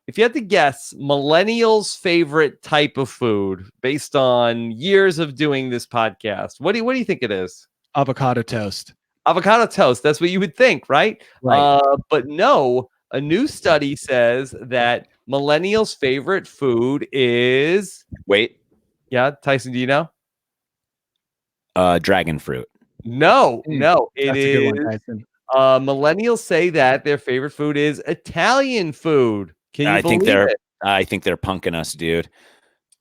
[SPEAKER 1] if you had to guess millennials' favorite type of food based on years of doing this podcast, what do you think it is?
[SPEAKER 3] Avocado toast.
[SPEAKER 1] Avocado toast. That's what you would think, right? But no, a new study says that millennials' favorite food is.
[SPEAKER 2] Wait.
[SPEAKER 1] Yeah, Tyson, do you know?
[SPEAKER 2] Dragon fruit.
[SPEAKER 1] No, it
[SPEAKER 3] That's
[SPEAKER 1] is.
[SPEAKER 3] A good one, Tyson.
[SPEAKER 1] Millennials say that their favorite food is Italian food. Can you believe it?
[SPEAKER 2] I think they're punking us, dude.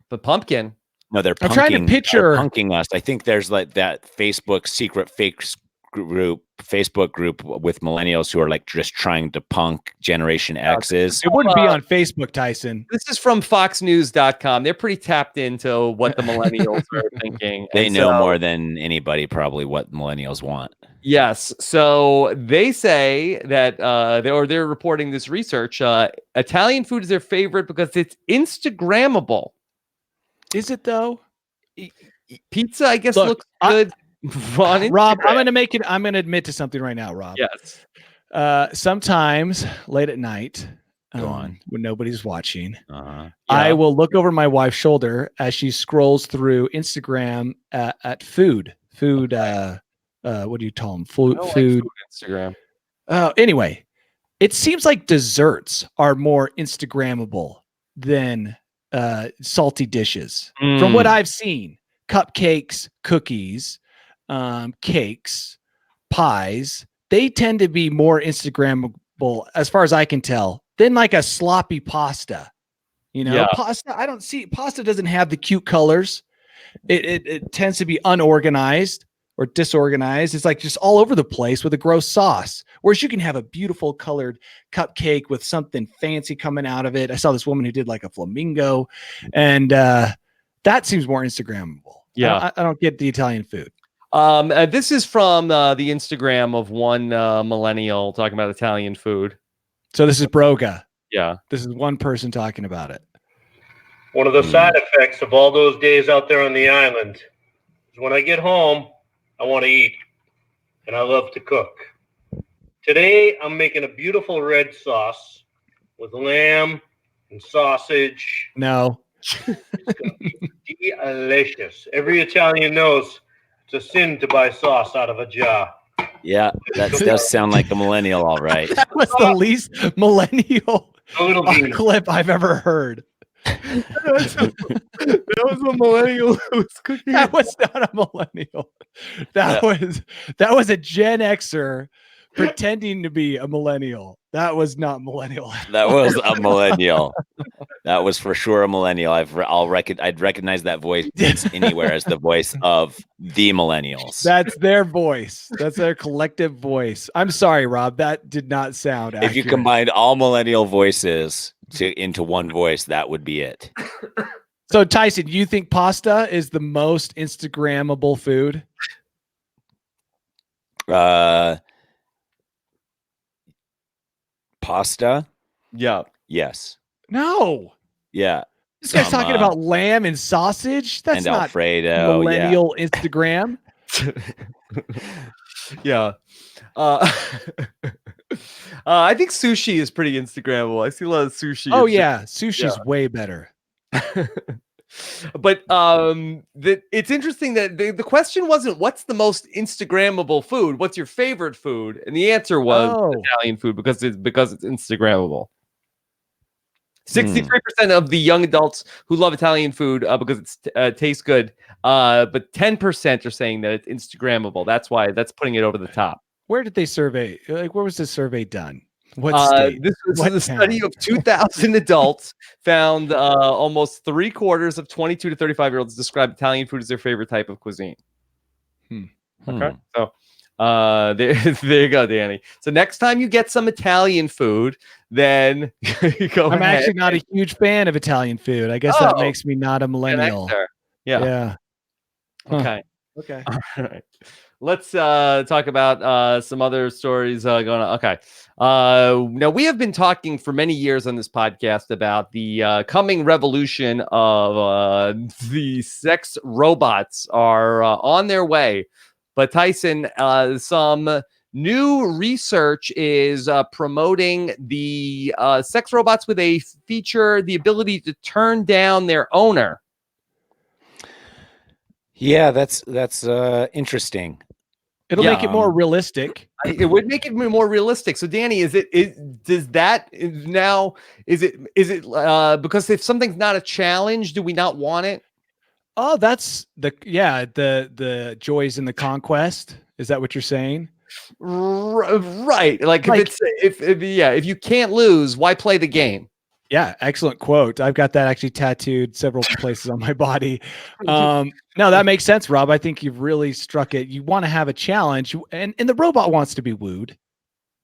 [SPEAKER 1] The pumpkin.
[SPEAKER 2] No, they're punking,
[SPEAKER 3] trying to picture
[SPEAKER 2] punking us. I think there's like that Facebook group with millennials who are like just trying to punk Generation X's.
[SPEAKER 3] It wouldn't be on Facebook, Tyson.
[SPEAKER 1] This is from foxnews.com. They're pretty tapped into what the millennials are thinking.
[SPEAKER 2] They know more than anybody probably what millennials want.
[SPEAKER 1] Yes. So they say that they're reporting this research. Italian food is their favorite because it's Instagrammable.
[SPEAKER 3] Is it though?
[SPEAKER 1] Pizza, I guess, looks good.
[SPEAKER 3] Rob, I'm gonna admit to something right now, Rob.
[SPEAKER 1] Yes.
[SPEAKER 3] Sometimes late at night,
[SPEAKER 2] Go on.
[SPEAKER 3] when nobody's watching,
[SPEAKER 2] Uh-huh.
[SPEAKER 3] I will look over my wife's shoulder as she scrolls through Instagram at food. What do you call them? Food.
[SPEAKER 1] Like food Instagram.
[SPEAKER 3] Anyway, it seems like desserts are more Instagrammable than salty dishes. From what I've seen, cupcakes, cookies, cakes, pies, they tend to be more Instagrammable as far as I can tell than like a sloppy pasta. Pasta doesn't have the cute colors. It tends to be unorganized or disorganized. It's like just all over the place with a gross sauce. Whereas you can have a beautiful colored cupcake with something fancy coming out of it. I saw this woman who did like a flamingo, and that seems more Instagrammable.
[SPEAKER 1] Yeah.
[SPEAKER 3] I don't get the Italian food.
[SPEAKER 1] This is from the Instagram of one millennial talking about Italian food.
[SPEAKER 3] So this is Broga.
[SPEAKER 1] Yeah.
[SPEAKER 3] This is one person talking about it.
[SPEAKER 6] One of the side effects of all those days out there on the island is when I get home, I want to eat, and I love to cook. Today, I'm making a beautiful red sauce with lamb and sausage.
[SPEAKER 3] No.
[SPEAKER 6] Delicious. Every Italian knows it's a sin to buy sauce out of a jar.
[SPEAKER 2] Yeah, that does sound like a millennial, all right.
[SPEAKER 3] That was the least millennial
[SPEAKER 6] Totally.
[SPEAKER 3] clip I've ever heard.
[SPEAKER 1] That was a millennial who was cooking.
[SPEAKER 3] That was not a millennial. That was a Gen Xer pretending to be a millennial. That was not millennial.
[SPEAKER 2] That was a millennial. That was for sure a millennial. I'd recognize that voice anywhere as the voice of the millennials.
[SPEAKER 3] That's their voice. That's their collective voice. I'm sorry, Rob. That did not sound accurate.
[SPEAKER 2] If you combined all millennial voices into one voice, that would be it.
[SPEAKER 3] So, Tyson, you think pasta is the most Instagrammable food?
[SPEAKER 2] Pasta?
[SPEAKER 1] Yeah.
[SPEAKER 2] Yes.
[SPEAKER 3] No.
[SPEAKER 2] Yeah.
[SPEAKER 3] This guy's talking about lamb and sausage. That's
[SPEAKER 2] and
[SPEAKER 3] not
[SPEAKER 2] Alfredo.
[SPEAKER 3] millennial Instagram.
[SPEAKER 1] Yeah. I think sushi is pretty Instagrammable. I see a lot of sushi.
[SPEAKER 3] Oh yeah, sushi's way better.
[SPEAKER 1] But it's interesting that the question wasn't what's the most Instagrammable food, what's your favorite food, and the answer was Italian food because it's Instagrammable. 63% of the young adults who love Italian food because it tastes good, but 10% are saying that it's Instagrammable. That's putting it over the top.
[SPEAKER 3] Where did they survey? Like, where was this survey done? What state?
[SPEAKER 1] This was a study of 2,000 adults found almost 3/4 of 22 to 35-year-olds describe Italian food as their favorite type of cuisine. Okay, so there you go, Danny. So next time you get some Italian food, then go
[SPEAKER 3] I'm
[SPEAKER 1] ahead.
[SPEAKER 3] actually not a huge fan of Italian food. I guess that makes me not a millennial.
[SPEAKER 1] Yeah.
[SPEAKER 3] Huh.
[SPEAKER 1] Okay. All right. Let's talk about some other stories going on. Okay. Now, we have been talking for many years on this podcast about the coming revolution of the sex robots are on their way. But Tyson, some new research is promoting the sex robots with a feature, the ability to turn down their owner.
[SPEAKER 2] Yeah, that's interesting.
[SPEAKER 3] It'll make it more realistic.
[SPEAKER 1] It would make it more realistic. So, Danny, is it because if something's not a challenge, do we not want it?
[SPEAKER 3] Oh, that's the joys in the conquest. Is that what you're saying?
[SPEAKER 1] Right. Like if you can't lose, why play the game?
[SPEAKER 3] Yeah, excellent quote. I've got that actually tattooed several places on my body. No, that makes sense, Rob. I think you've really struck it. You want to have a challenge, and the robot wants to be wooed.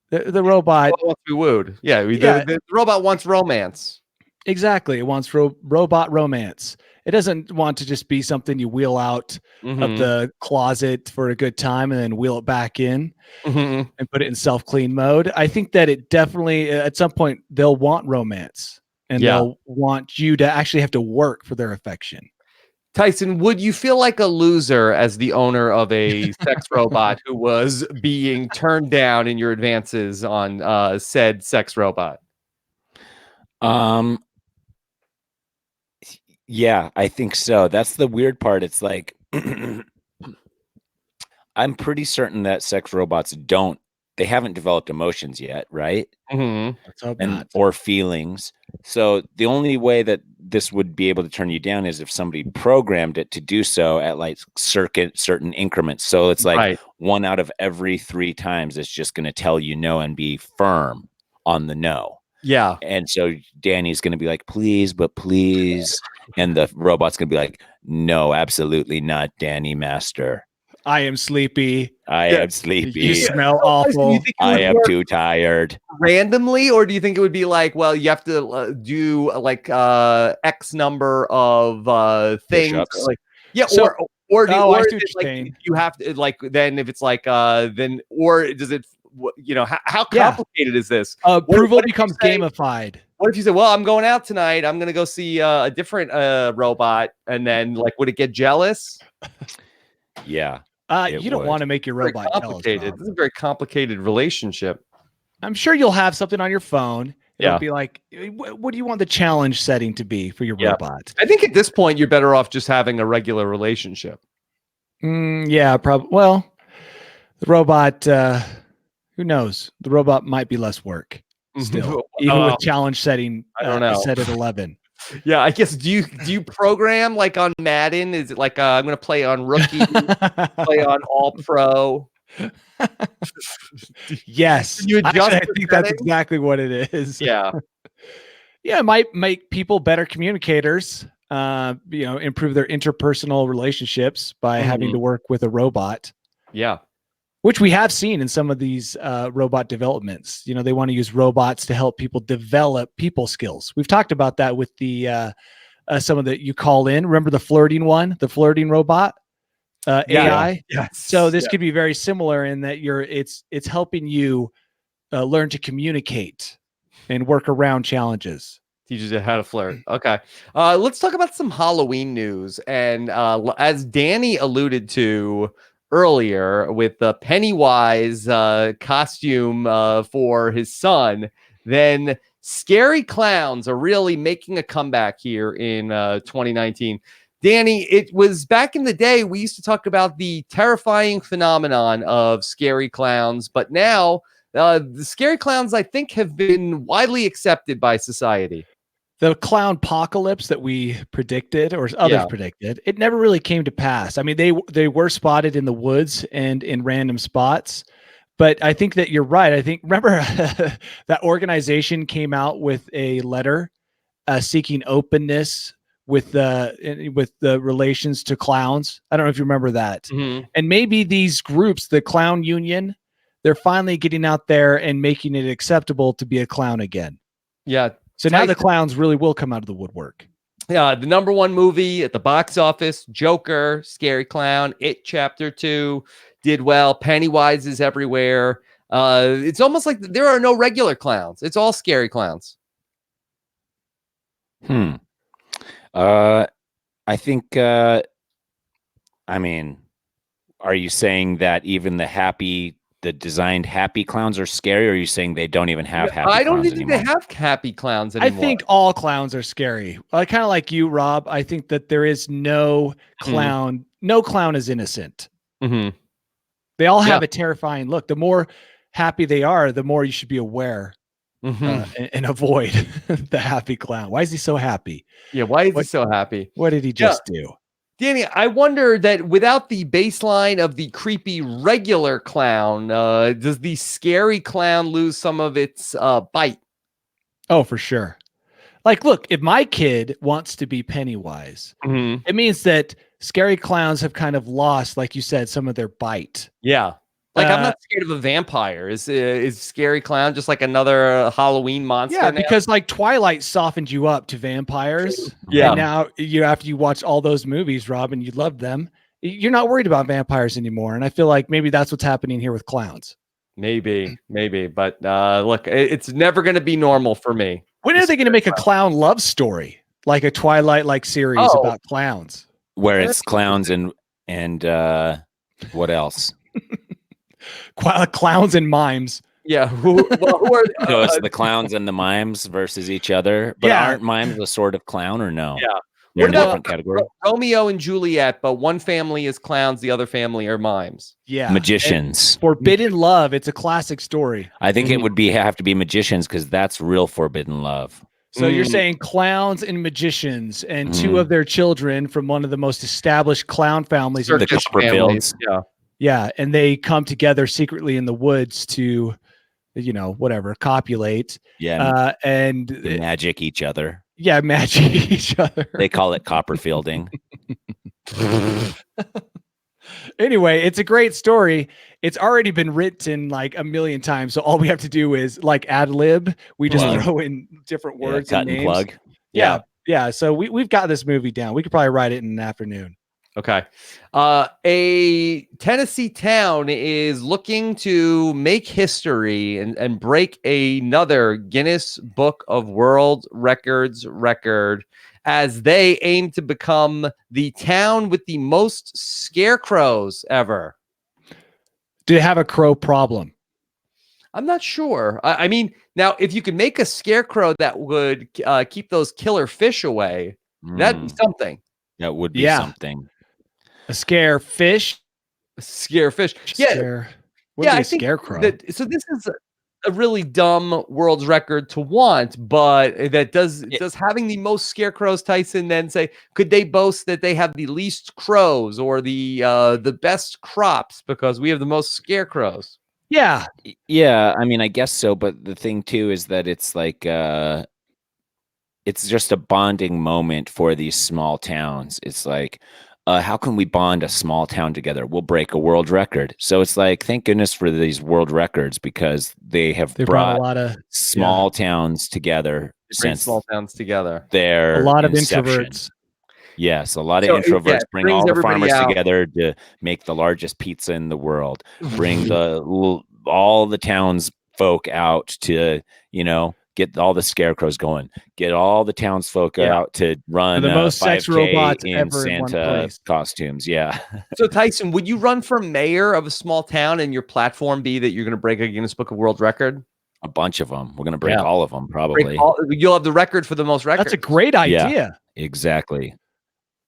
[SPEAKER 3] The robot
[SPEAKER 1] wants to be wooed. Yeah, the robot wants romance.
[SPEAKER 3] Exactly. It wants robot romance. It doesn't want to just be something you wheel out of the closet for a good time and then wheel it back in and put it in self-clean mode. I think that it definitely, at some point, they'll want romance and they'll want you to actually have to work for their affection.
[SPEAKER 1] Tyson, would you feel like a loser as the owner of a sex robot who was being turned down in your advances on said sex robot?
[SPEAKER 2] Yeah, I think so. That's the weird part. It's like I'm pretty certain that sex robots they haven't developed emotions yet, right? Or feelings. So the only way that this would be able to turn you down is if somebody programmed it to do so at like certain increments. So it's like 1 out of every 3 times it's just going to tell you no and be firm on the no.
[SPEAKER 1] Yeah.
[SPEAKER 2] And so Danny's going to be like, please, but please. And the robot's going to be like, no, absolutely not, Danny Master.
[SPEAKER 3] I am sleepy.
[SPEAKER 2] I am sleepy.
[SPEAKER 3] You smell awful.
[SPEAKER 2] I am too tired.
[SPEAKER 1] Randomly, or do you think it would be like, well, you have to do like X number of things? Like, yeah,
[SPEAKER 3] so,
[SPEAKER 1] or do
[SPEAKER 3] I see what
[SPEAKER 1] you
[SPEAKER 3] you're saying.
[SPEAKER 1] You have to like then if it's like then or does it how complicated is this?
[SPEAKER 3] Approval becomes gamified.
[SPEAKER 1] What if you say, well, I'm going out tonight, I'm gonna go see a different robot, and then like would it get jealous?
[SPEAKER 2] Yeah.
[SPEAKER 3] You don't want to make your robot jealous.
[SPEAKER 1] This is a very complicated relationship.
[SPEAKER 3] I'm sure you'll have something on your phone. It'll
[SPEAKER 1] Yeah.
[SPEAKER 3] be like, what do you want the challenge setting to be for your robot?
[SPEAKER 1] I think at this point, you're better off just having a regular relationship.
[SPEAKER 3] Yeah, probably. Well, the robot, who knows? The robot might be less work still, even with challenge setting.
[SPEAKER 1] I don't know.
[SPEAKER 3] Set at 11.
[SPEAKER 1] Yeah, I guess. Do you program like on Madden? Is it like I'm going to play on rookie, play on all pro?
[SPEAKER 3] Yes,
[SPEAKER 1] you adjust.
[SPEAKER 3] I think that's exactly what it is.
[SPEAKER 1] Yeah,
[SPEAKER 3] yeah, it might make people better communicators. Improve their interpersonal relationships by having to work with a robot.
[SPEAKER 1] Yeah.
[SPEAKER 3] Which we have seen in some of these robot developments. They want to use robots to help people develop people skills. We've talked about that with the some of the you call in. Remember the flirting robot AI.
[SPEAKER 1] Yes.
[SPEAKER 3] So this could be very similar in that it's helping you learn to communicate and work around challenges.
[SPEAKER 1] Teaches you how to flirt. Okay. Let's talk about some Halloween news. And as Danny alluded to earlier with the Pennywise costume for his son, then scary clowns are really making a comeback here in 2019. Danny, it was back in the day, we used to talk about the terrifying phenomenon of scary clowns, but now the scary clowns, I think, have been widely accepted by society.
[SPEAKER 3] The clown apocalypse that we predicted, or others predicted, it never really came to pass. I mean, they were spotted in the woods and in random spots, but I think that you're right. I think, remember that organization came out with a letter seeking openness with the relations to clowns. I don't know if you remember that.
[SPEAKER 1] Mm-hmm.
[SPEAKER 3] And maybe these groups, the clown union, they're finally getting out there and making it acceptable to be a clown again.
[SPEAKER 1] Yeah.
[SPEAKER 3] So now the clowns really will come out of the woodwork.
[SPEAKER 1] Yeah, the #1 movie at the box office, Joker, Scary Clown, It Chapter 2 did well. Pennywise is everywhere. It's almost like there are no regular clowns. It's all scary clowns.
[SPEAKER 2] I think, I mean, are you saying that even the designed happy clowns are scary, or are you saying they don't even have happy clowns
[SPEAKER 1] I don't think
[SPEAKER 2] anymore?
[SPEAKER 1] they have happy clowns anymore.
[SPEAKER 3] I think all clowns are scary. Kind of like you, Rob. I think that there is no clown. No clown is innocent.
[SPEAKER 1] Mm-hmm.
[SPEAKER 3] They all have a terrifying look. The more happy they are, the more you should be aware and avoid the happy clown. Why is he so happy?
[SPEAKER 1] Yeah, why is he so happy?
[SPEAKER 3] What did he just do?
[SPEAKER 1] Danny, I wonder that without the baseline of the creepy regular clown, does the scary clown lose some of its bite?
[SPEAKER 3] Oh, for sure. Like, look, if my kid wants to be Pennywise, it means that scary clowns have kind of lost, like you said, some of their bite.
[SPEAKER 1] Yeah. Like, I'm not scared of a vampire. Is scary clown just like another Halloween monster?
[SPEAKER 3] Yeah, because like Twilight softened you up to vampires.
[SPEAKER 1] Yeah.
[SPEAKER 3] And now after you watch all those movies, Robin, you loved them. You're not worried about vampires anymore. And I feel like maybe that's what's happening here with clowns.
[SPEAKER 1] Maybe. But look, it's never going to be normal for me.
[SPEAKER 3] When are they going to make a clown love story? Like a Twilight-like series about clowns?
[SPEAKER 2] Where it's clowns and what else?
[SPEAKER 3] Clowns and mimes.
[SPEAKER 1] Yeah. Who are
[SPEAKER 2] So it's the clowns and the mimes versus each other. But aren't mimes a sort of clown or no?
[SPEAKER 1] Yeah.
[SPEAKER 2] They're in a different category.
[SPEAKER 1] Romeo and Juliet, but one family is clowns, the other family are mimes.
[SPEAKER 3] Yeah.
[SPEAKER 2] Magicians.
[SPEAKER 3] And Forbidden Love. It's a classic story.
[SPEAKER 2] I think it would have to be magicians because that's real forbidden love.
[SPEAKER 3] So you're saying clowns and magicians and two of their children from one of the most established clown families.
[SPEAKER 2] The Copperfields.
[SPEAKER 1] Yeah.
[SPEAKER 3] Yeah, and they come together secretly in the woods to, copulate.
[SPEAKER 2] Yeah,
[SPEAKER 3] and
[SPEAKER 2] magic each other.
[SPEAKER 3] Yeah, magic each other.
[SPEAKER 2] They call it Copperfielding.
[SPEAKER 3] Anyway, it's a great story. It's already been written like a million times, so all we have to do is like ad lib. We just throw in different words
[SPEAKER 2] cut
[SPEAKER 3] and names.
[SPEAKER 2] plug.
[SPEAKER 3] Yeah. So we've got this movie down. We could probably write it in an afternoon.
[SPEAKER 1] Okay. A Tennessee town is looking to make history and break another Guinness Book of World Records record as they aim to become the town with the most scarecrows ever.
[SPEAKER 3] Do they have a crow problem?
[SPEAKER 1] I'm not sure. I mean, now, if you could make a scarecrow that would keep those killer fish away, that'd be something.
[SPEAKER 2] That would be something.
[SPEAKER 3] A scare fish?
[SPEAKER 1] Scare fish.
[SPEAKER 3] Yeah.
[SPEAKER 1] I think
[SPEAKER 3] scarecrow.
[SPEAKER 1] So this is a really dumb world's record to want, but does having the most scarecrows, Tyson, then say, could they boast that they have the least crows or the best crops because we have the most scarecrows?
[SPEAKER 3] Yeah.
[SPEAKER 2] Yeah, I mean, I guess so, but the thing too is that it's like it's just a bonding moment for these small towns. It's like, how can we bond a small town together? We'll break a world record. So it's like, thank goodness for these world records because they brought
[SPEAKER 3] a lot of
[SPEAKER 2] small towns together since
[SPEAKER 1] small towns together.
[SPEAKER 2] Their
[SPEAKER 3] a lot
[SPEAKER 2] inception.
[SPEAKER 3] of introverts.
[SPEAKER 2] Yes, a lot of introverts bring all the farmers together to make the largest pizza in the world. Bring all the townsfolk out to, get all the scarecrows going. Get all the townsfolk out to run
[SPEAKER 3] the most sex
[SPEAKER 2] 5K
[SPEAKER 3] robots
[SPEAKER 2] in
[SPEAKER 3] ever
[SPEAKER 2] Santa
[SPEAKER 3] in one place.
[SPEAKER 2] Costumes. Yeah.
[SPEAKER 1] So Tyson, would you run for mayor of a small town and your platform be that you're going to break a Guinness Book of World Record?
[SPEAKER 2] A bunch of them. We're gonna break all of them probably.
[SPEAKER 1] You'll have the record for the most records.
[SPEAKER 3] That's a great idea.
[SPEAKER 2] Yeah, exactly.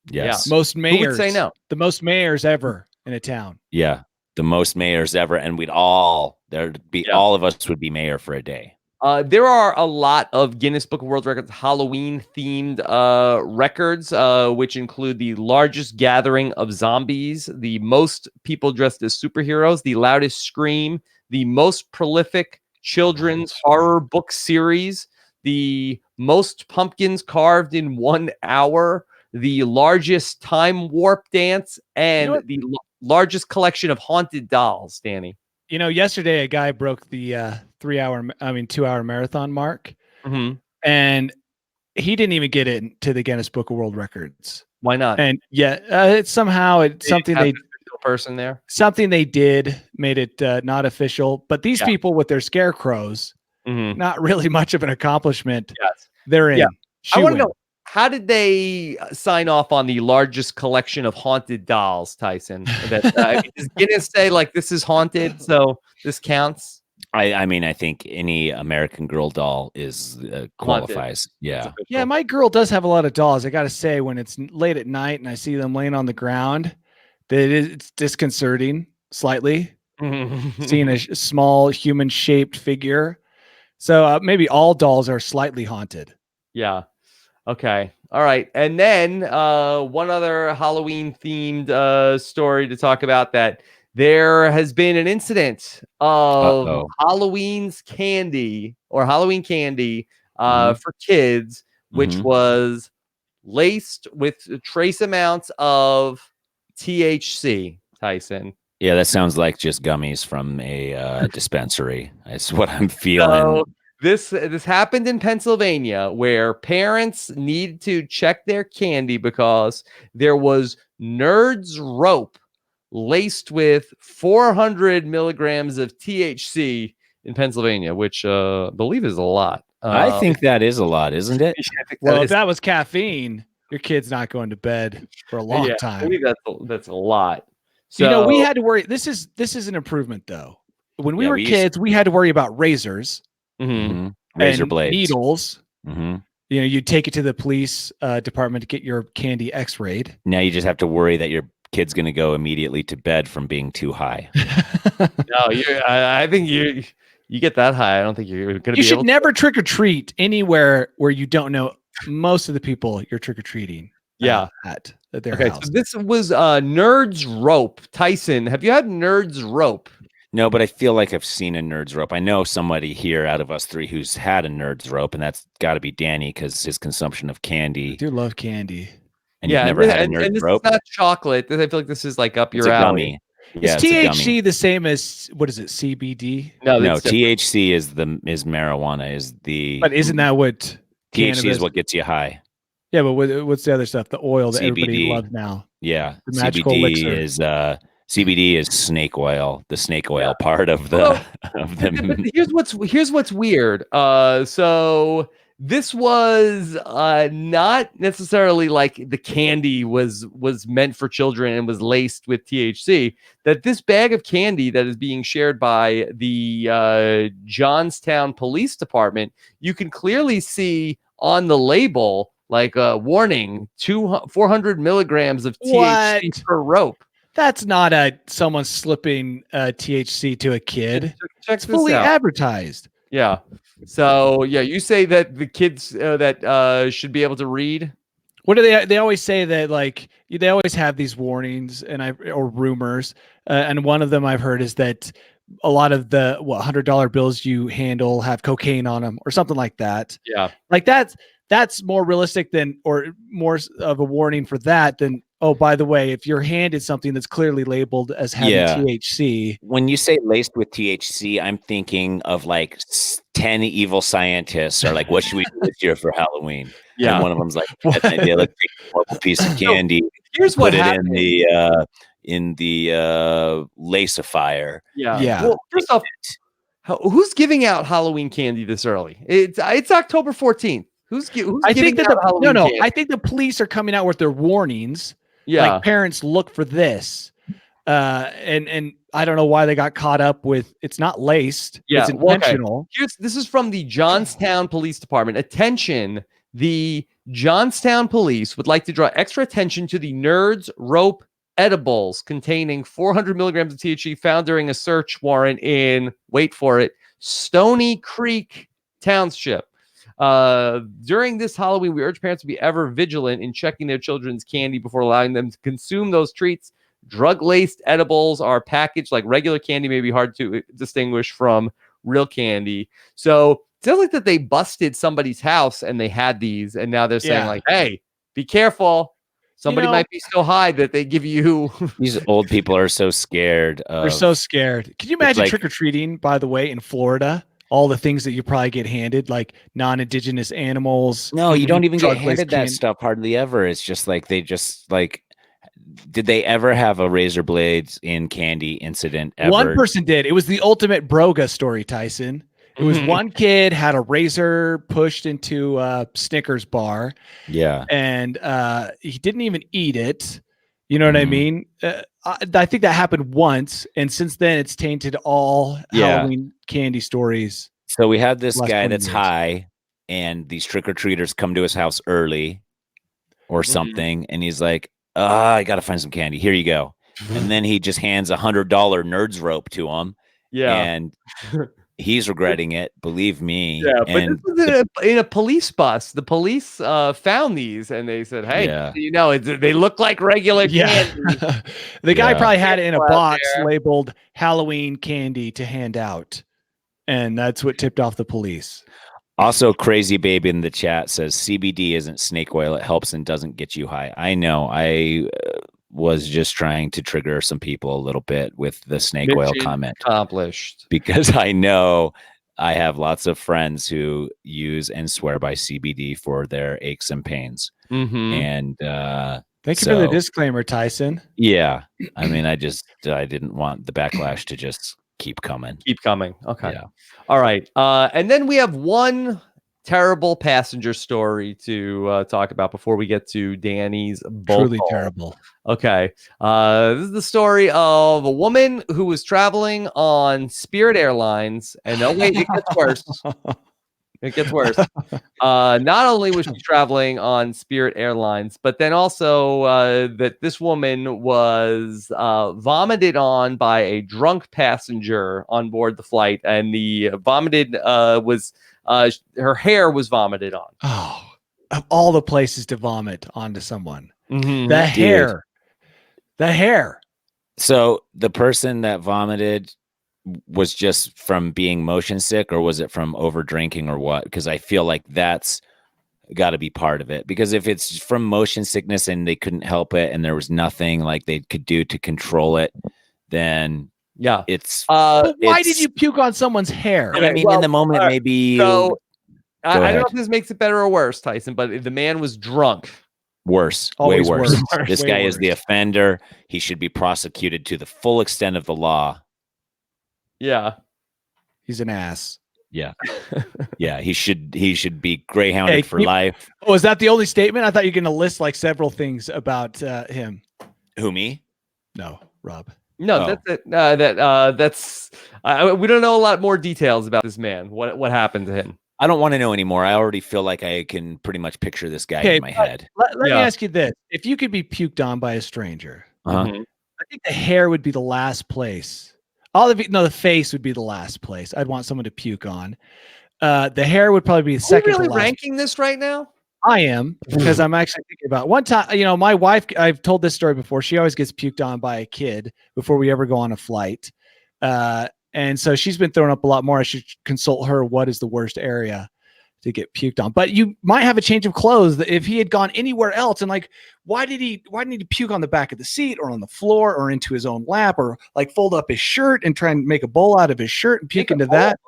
[SPEAKER 2] Yes.
[SPEAKER 3] Yeah. Most mayors.
[SPEAKER 1] Who would say no?
[SPEAKER 3] The most mayors ever in a town.
[SPEAKER 2] Yeah. The most mayors ever, and all of us would be mayor for a day.
[SPEAKER 1] There are a lot of Guinness Book of World Records Halloween-themed records, which include the largest gathering of zombies, the most people dressed as superheroes, the loudest scream, the most prolific children's horror book series, the most pumpkins carved in 1 hour, the largest time warp dance, and the largest collection of haunted dolls, Danny.
[SPEAKER 3] Yesterday a guy broke the 2-hour marathon mark, and he didn't even get into the Guinness Book of World Records.
[SPEAKER 1] Why not?
[SPEAKER 3] And it's something they
[SPEAKER 1] person there.
[SPEAKER 3] Something they did made it not official. But these people with their scarecrows, not really much of an accomplishment.
[SPEAKER 1] Yes,
[SPEAKER 3] they're in.
[SPEAKER 1] Yeah. I want to know, how did they sign off on the largest collection of haunted dolls, Tyson? Does Guinness say this is haunted, so this counts?
[SPEAKER 2] I mean, I think any American Girl doll is qualifies. Yeah.
[SPEAKER 3] Yeah, my girl does have a lot of dolls. I got to say, when it's late at night and I see them laying on the ground, it's disconcerting slightly. Seeing a small human-shaped figure. So maybe all dolls are slightly haunted.
[SPEAKER 1] Yeah. Okay. All right. And then one other Halloween-themed story to talk about, that there has been an incident of Halloween candy for kids, which was laced with trace amounts of THC, Tyson.
[SPEAKER 2] Yeah, that sounds like just gummies from a dispensary. That's what I'm feeling.
[SPEAKER 1] So this happened in Pennsylvania, where parents needed to check their candy because there was Nerds Rope laced with 400 milligrams of THC in Pennsylvania, which I believe is a lot.
[SPEAKER 2] I think that is a lot, isn't it?
[SPEAKER 3] Well, if that was caffeine, your kid's not going to bed for a long time.
[SPEAKER 1] I believe that's a lot. So
[SPEAKER 3] we had to worry. This is an improvement, though. When we were kids, we had to worry about razors,
[SPEAKER 2] razor blades,
[SPEAKER 3] needles. You take it to the police department to get your candy X-rayed.
[SPEAKER 2] Now you just have to worry that your kid's going to go immediately to bed from being too high.
[SPEAKER 1] No, I think you get that high, I don't think you're going to be able to.
[SPEAKER 3] You should never trick or treat anywhere where you don't know most of the people you're trick or treating. At their house.
[SPEAKER 1] So this was Nerds Rope. Tyson, have you had Nerds Rope?
[SPEAKER 2] No, but I feel like I've seen a Nerds Rope. I know somebody here out of us three who's had a Nerds Rope, and that's got to be Danny, because his consumption of candy.
[SPEAKER 3] I do love candy.
[SPEAKER 2] And you've never had a Nerds Rope?
[SPEAKER 1] This is not chocolate. I feel like this is up your alley.
[SPEAKER 2] Yeah,
[SPEAKER 3] is THC the same as, what is it, CBD?
[SPEAKER 2] No, THC is marijuana. But
[SPEAKER 3] isn't that what
[SPEAKER 2] THC is what gets you high?
[SPEAKER 3] Yeah, but what's the other stuff? The oil that
[SPEAKER 2] CBD.
[SPEAKER 3] Everybody loves now.
[SPEAKER 2] Yeah,
[SPEAKER 3] the magical elixir.
[SPEAKER 2] CBD is snake oil, the snake oil part of the of them.
[SPEAKER 1] But here's what's weird. So this was not necessarily like the candy was meant for children and was laced with THC. That this bag of candy that is being shared by the Johnstown Police Department, you can clearly see on the label, warning, 400 milligrams of THC per rope.
[SPEAKER 3] That's not someone slipping THC to a kid.
[SPEAKER 1] Check
[SPEAKER 3] it's fully advertised.
[SPEAKER 1] Yeah. So you say that the kids that should be able to read.
[SPEAKER 3] What do they always say that they always have these warnings or rumors, and one of them I've heard is that a lot of the $100 bills you handle have cocaine on them or something like that.
[SPEAKER 1] Yeah.
[SPEAKER 3] That's more realistic or more of a warning for that than, oh, by the way, if you're handed something that's clearly labeled as having THC.
[SPEAKER 2] When you say laced with THC, I'm thinking of 10 evil scientists are what should we do this year for Halloween?
[SPEAKER 1] Yeah.
[SPEAKER 2] And one of them's let's take a piece of candy.
[SPEAKER 1] Here's what
[SPEAKER 2] happened. In the lacifier.
[SPEAKER 1] Yeah. Well, first off, who's giving out Halloween candy this early? It's October 14th. Who's giving out Halloween candy?
[SPEAKER 3] I think the police are coming out with their warnings.
[SPEAKER 1] Yeah.
[SPEAKER 3] Parents look for this. And I don't know why they got caught up with. It's not laced.
[SPEAKER 1] Yeah,
[SPEAKER 3] it's intentional.
[SPEAKER 1] This is from the Johnstown Police Department. Attention, the Johnstown Police would like to draw extra attention to the Nerds Rope edibles containing 400 milligrams of THC found during a search warrant in, wait for it, Stony Creek Township. During this Halloween, we urge parents to be ever vigilant in checking their children's candy before allowing them to consume those treats. Drug-laced edibles are packaged like regular candy, may be hard to distinguish from real candy. So it sounds like that they busted somebody's house and they had these, and now they're saying like, hey, be careful. Somebody might be so high that they give you.
[SPEAKER 2] These old people are so scared.
[SPEAKER 3] They're so scared. Can you imagine trick-or-treating, by the way, in Florida? All the things that you probably get handed, like non-indigenous animals.
[SPEAKER 2] No, you don't even get handed that stuff hardly ever. It's just like they just like. Did they ever have a razor blades in candy incident ever?
[SPEAKER 3] One person did. It was the ultimate Broga story, Tyson. It was one kid had a razor pushed into a Snickers bar.
[SPEAKER 2] Yeah.
[SPEAKER 3] And he didn't even eat it. You know what I mean? I think that happened once. And since then, it's tainted all Halloween candy stories.
[SPEAKER 2] So we have this guy that's high, and these trick-or-treaters come to his house early or something. And he's like, I got to find some candy. Here you go. And then he just hands $100 Nerds Rope to him. Yeah. And he's regretting it. Believe me.
[SPEAKER 1] Yeah. But this was in a police bus. The police found these and they said, hey, you know, they look like regular candy.
[SPEAKER 3] The guy probably had it in a box labeled Halloween candy to hand out. And that's what tipped off the police.
[SPEAKER 2] Also, Crazy Baby in the chat says CBD isn't snake oil. It helps and doesn't get you high. I know. I was just trying to trigger some people a little bit with the snake oil comment.
[SPEAKER 1] Accomplished.
[SPEAKER 2] Because I know I have lots of friends who use and swear by CBD for their aches and pains. And
[SPEAKER 3] thank you for the disclaimer, Tyson.
[SPEAKER 2] Yeah. I mean, I didn't want the backlash to just keep coming.
[SPEAKER 1] Okay. Yeah. All right. And then we have one terrible passenger story to talk about before we get to Danny's
[SPEAKER 3] truly terrible.
[SPEAKER 1] Okay. This is the story of a woman who was traveling on Spirit Airlines, and oh wait, it gets worse. It gets worse. Not only was she traveling on Spirit Airlines, but then also that this woman was vomited on by a drunk passenger on board the flight, and the vomited was her hair was vomited on.
[SPEAKER 3] Oh, of all the places to vomit onto someone, the hair.
[SPEAKER 2] So the person that vomited was just from being motion sick, or was it from over drinking, or what? Because I feel like that's got to be part of it. Because if it's from motion sickness and they couldn't help it and there was nothing like they could do to control it, then it's
[SPEAKER 3] why did you puke on someone's hair?
[SPEAKER 2] I mean, in the moment, maybe.
[SPEAKER 1] So I don't know if this makes it better or worse, Tyson, but the man was drunk.
[SPEAKER 2] Worse.
[SPEAKER 3] Always
[SPEAKER 2] way worse.
[SPEAKER 3] worse.
[SPEAKER 2] This
[SPEAKER 3] Way
[SPEAKER 2] guy
[SPEAKER 3] worse.
[SPEAKER 2] is the offender. He should be prosecuted to the full extent of the law.
[SPEAKER 1] Yeah.
[SPEAKER 3] He's an ass.
[SPEAKER 2] Yeah. Yeah. He should be greyhounded for life.
[SPEAKER 3] Oh, is that the only statement? I thought you were going to list like several things about him.
[SPEAKER 2] Who, me?
[SPEAKER 3] No, Rob.
[SPEAKER 1] No, that's it. That's we don't know a lot more details about this man. What happened to him?
[SPEAKER 2] I don't want to know anymore. I already feel like I can pretty much picture this guy in my head.
[SPEAKER 3] Let me ask you this. If you could be puked on by a stranger, I think the hair would be the last place. The face would be the last place I'd want someone to puke on. The hair would probably be the second.
[SPEAKER 1] Are you really ranking this right now?
[SPEAKER 3] I am, because I'm actually thinking about one time, my wife, I've told this story before. She always gets puked on by a kid before we ever go on a flight. And so she's been throwing up a lot more. I should consult her. What is the worst area to get puked on? But you might have a change of clothes if he had gone anywhere else. And like, why didn't he puke on the back of the seat or on the floor or into his own lap, or like fold up his shirt and try and make a bowl out of his shirt and puke into that?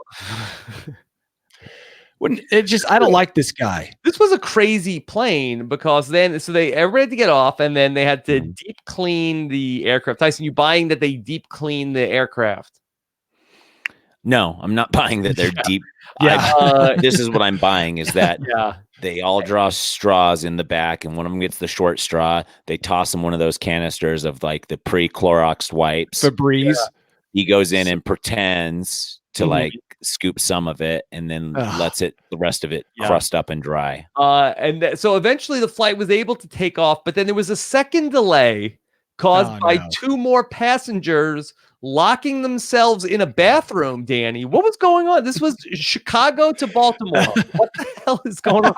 [SPEAKER 3] Wouldn't it just, I don't like this guy.
[SPEAKER 1] This was a crazy plane because everybody had to get off, and then they had to deep clean the aircraft. Tyson, you buying that they deep clean the aircraft?
[SPEAKER 2] No, I'm not buying that they're deep. This is what I'm buying, is that They all draw straws in the back, and one of them gets the short straw. They toss him one of those canisters of like the pre-Clorox wipes.
[SPEAKER 3] Febreze.
[SPEAKER 2] Yeah. He goes in and pretends to like scoop some of it, and then lets the rest of it crust up and dry.
[SPEAKER 1] So eventually the flight was able to take off, but then there was a second delay caused by 2 more passengers locking themselves in a bathroom. Danny, what was going on? This was Chicago to Baltimore. What the hell is going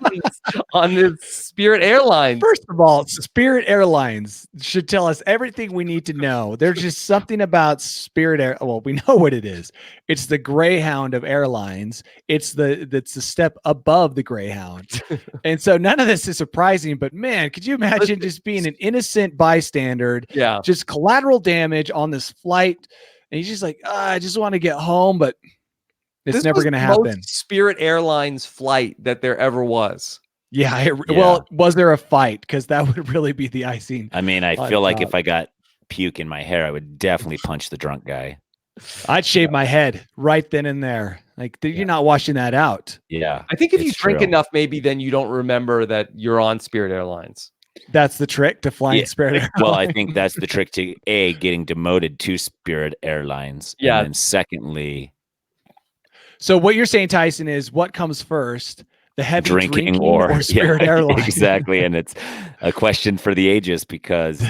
[SPEAKER 1] on this Spirit Airlines?
[SPEAKER 3] First of all, Spirit Airlines should tell us everything we need to know. There's just something about Spirit Air. Well, we know what it is. It's the Greyhound of airlines. It's the step above the Greyhound. And so none of this is surprising, but man, could you imagine just being an innocent bystander?
[SPEAKER 1] Yeah.
[SPEAKER 3] Just collateral damage on this flight. And he's just like, I just want to get home, but it's never going to happen.
[SPEAKER 1] Spirit Airlines flight that there ever was.
[SPEAKER 3] Yeah. Well, was there a fight? Because that would really be the icing.
[SPEAKER 2] I mean, I feel like if I got puke in my hair, I would definitely punch the drunk guy.
[SPEAKER 3] I'd shave my head right then and there. Like, you're not washing that out.
[SPEAKER 2] Yeah.
[SPEAKER 1] I think if you drink enough, maybe then you don't remember that you're on Spirit Airlines.
[SPEAKER 3] That's the trick to flying Spirit Airlines.
[SPEAKER 2] Well, I think that's the trick to getting demoted to Spirit Airlines.
[SPEAKER 1] Yeah.
[SPEAKER 2] And then secondly.
[SPEAKER 3] So what you're saying, Tyson, is what comes first? The heavy drinking or Spirit Airlines?
[SPEAKER 2] Exactly. And it's a question for the ages because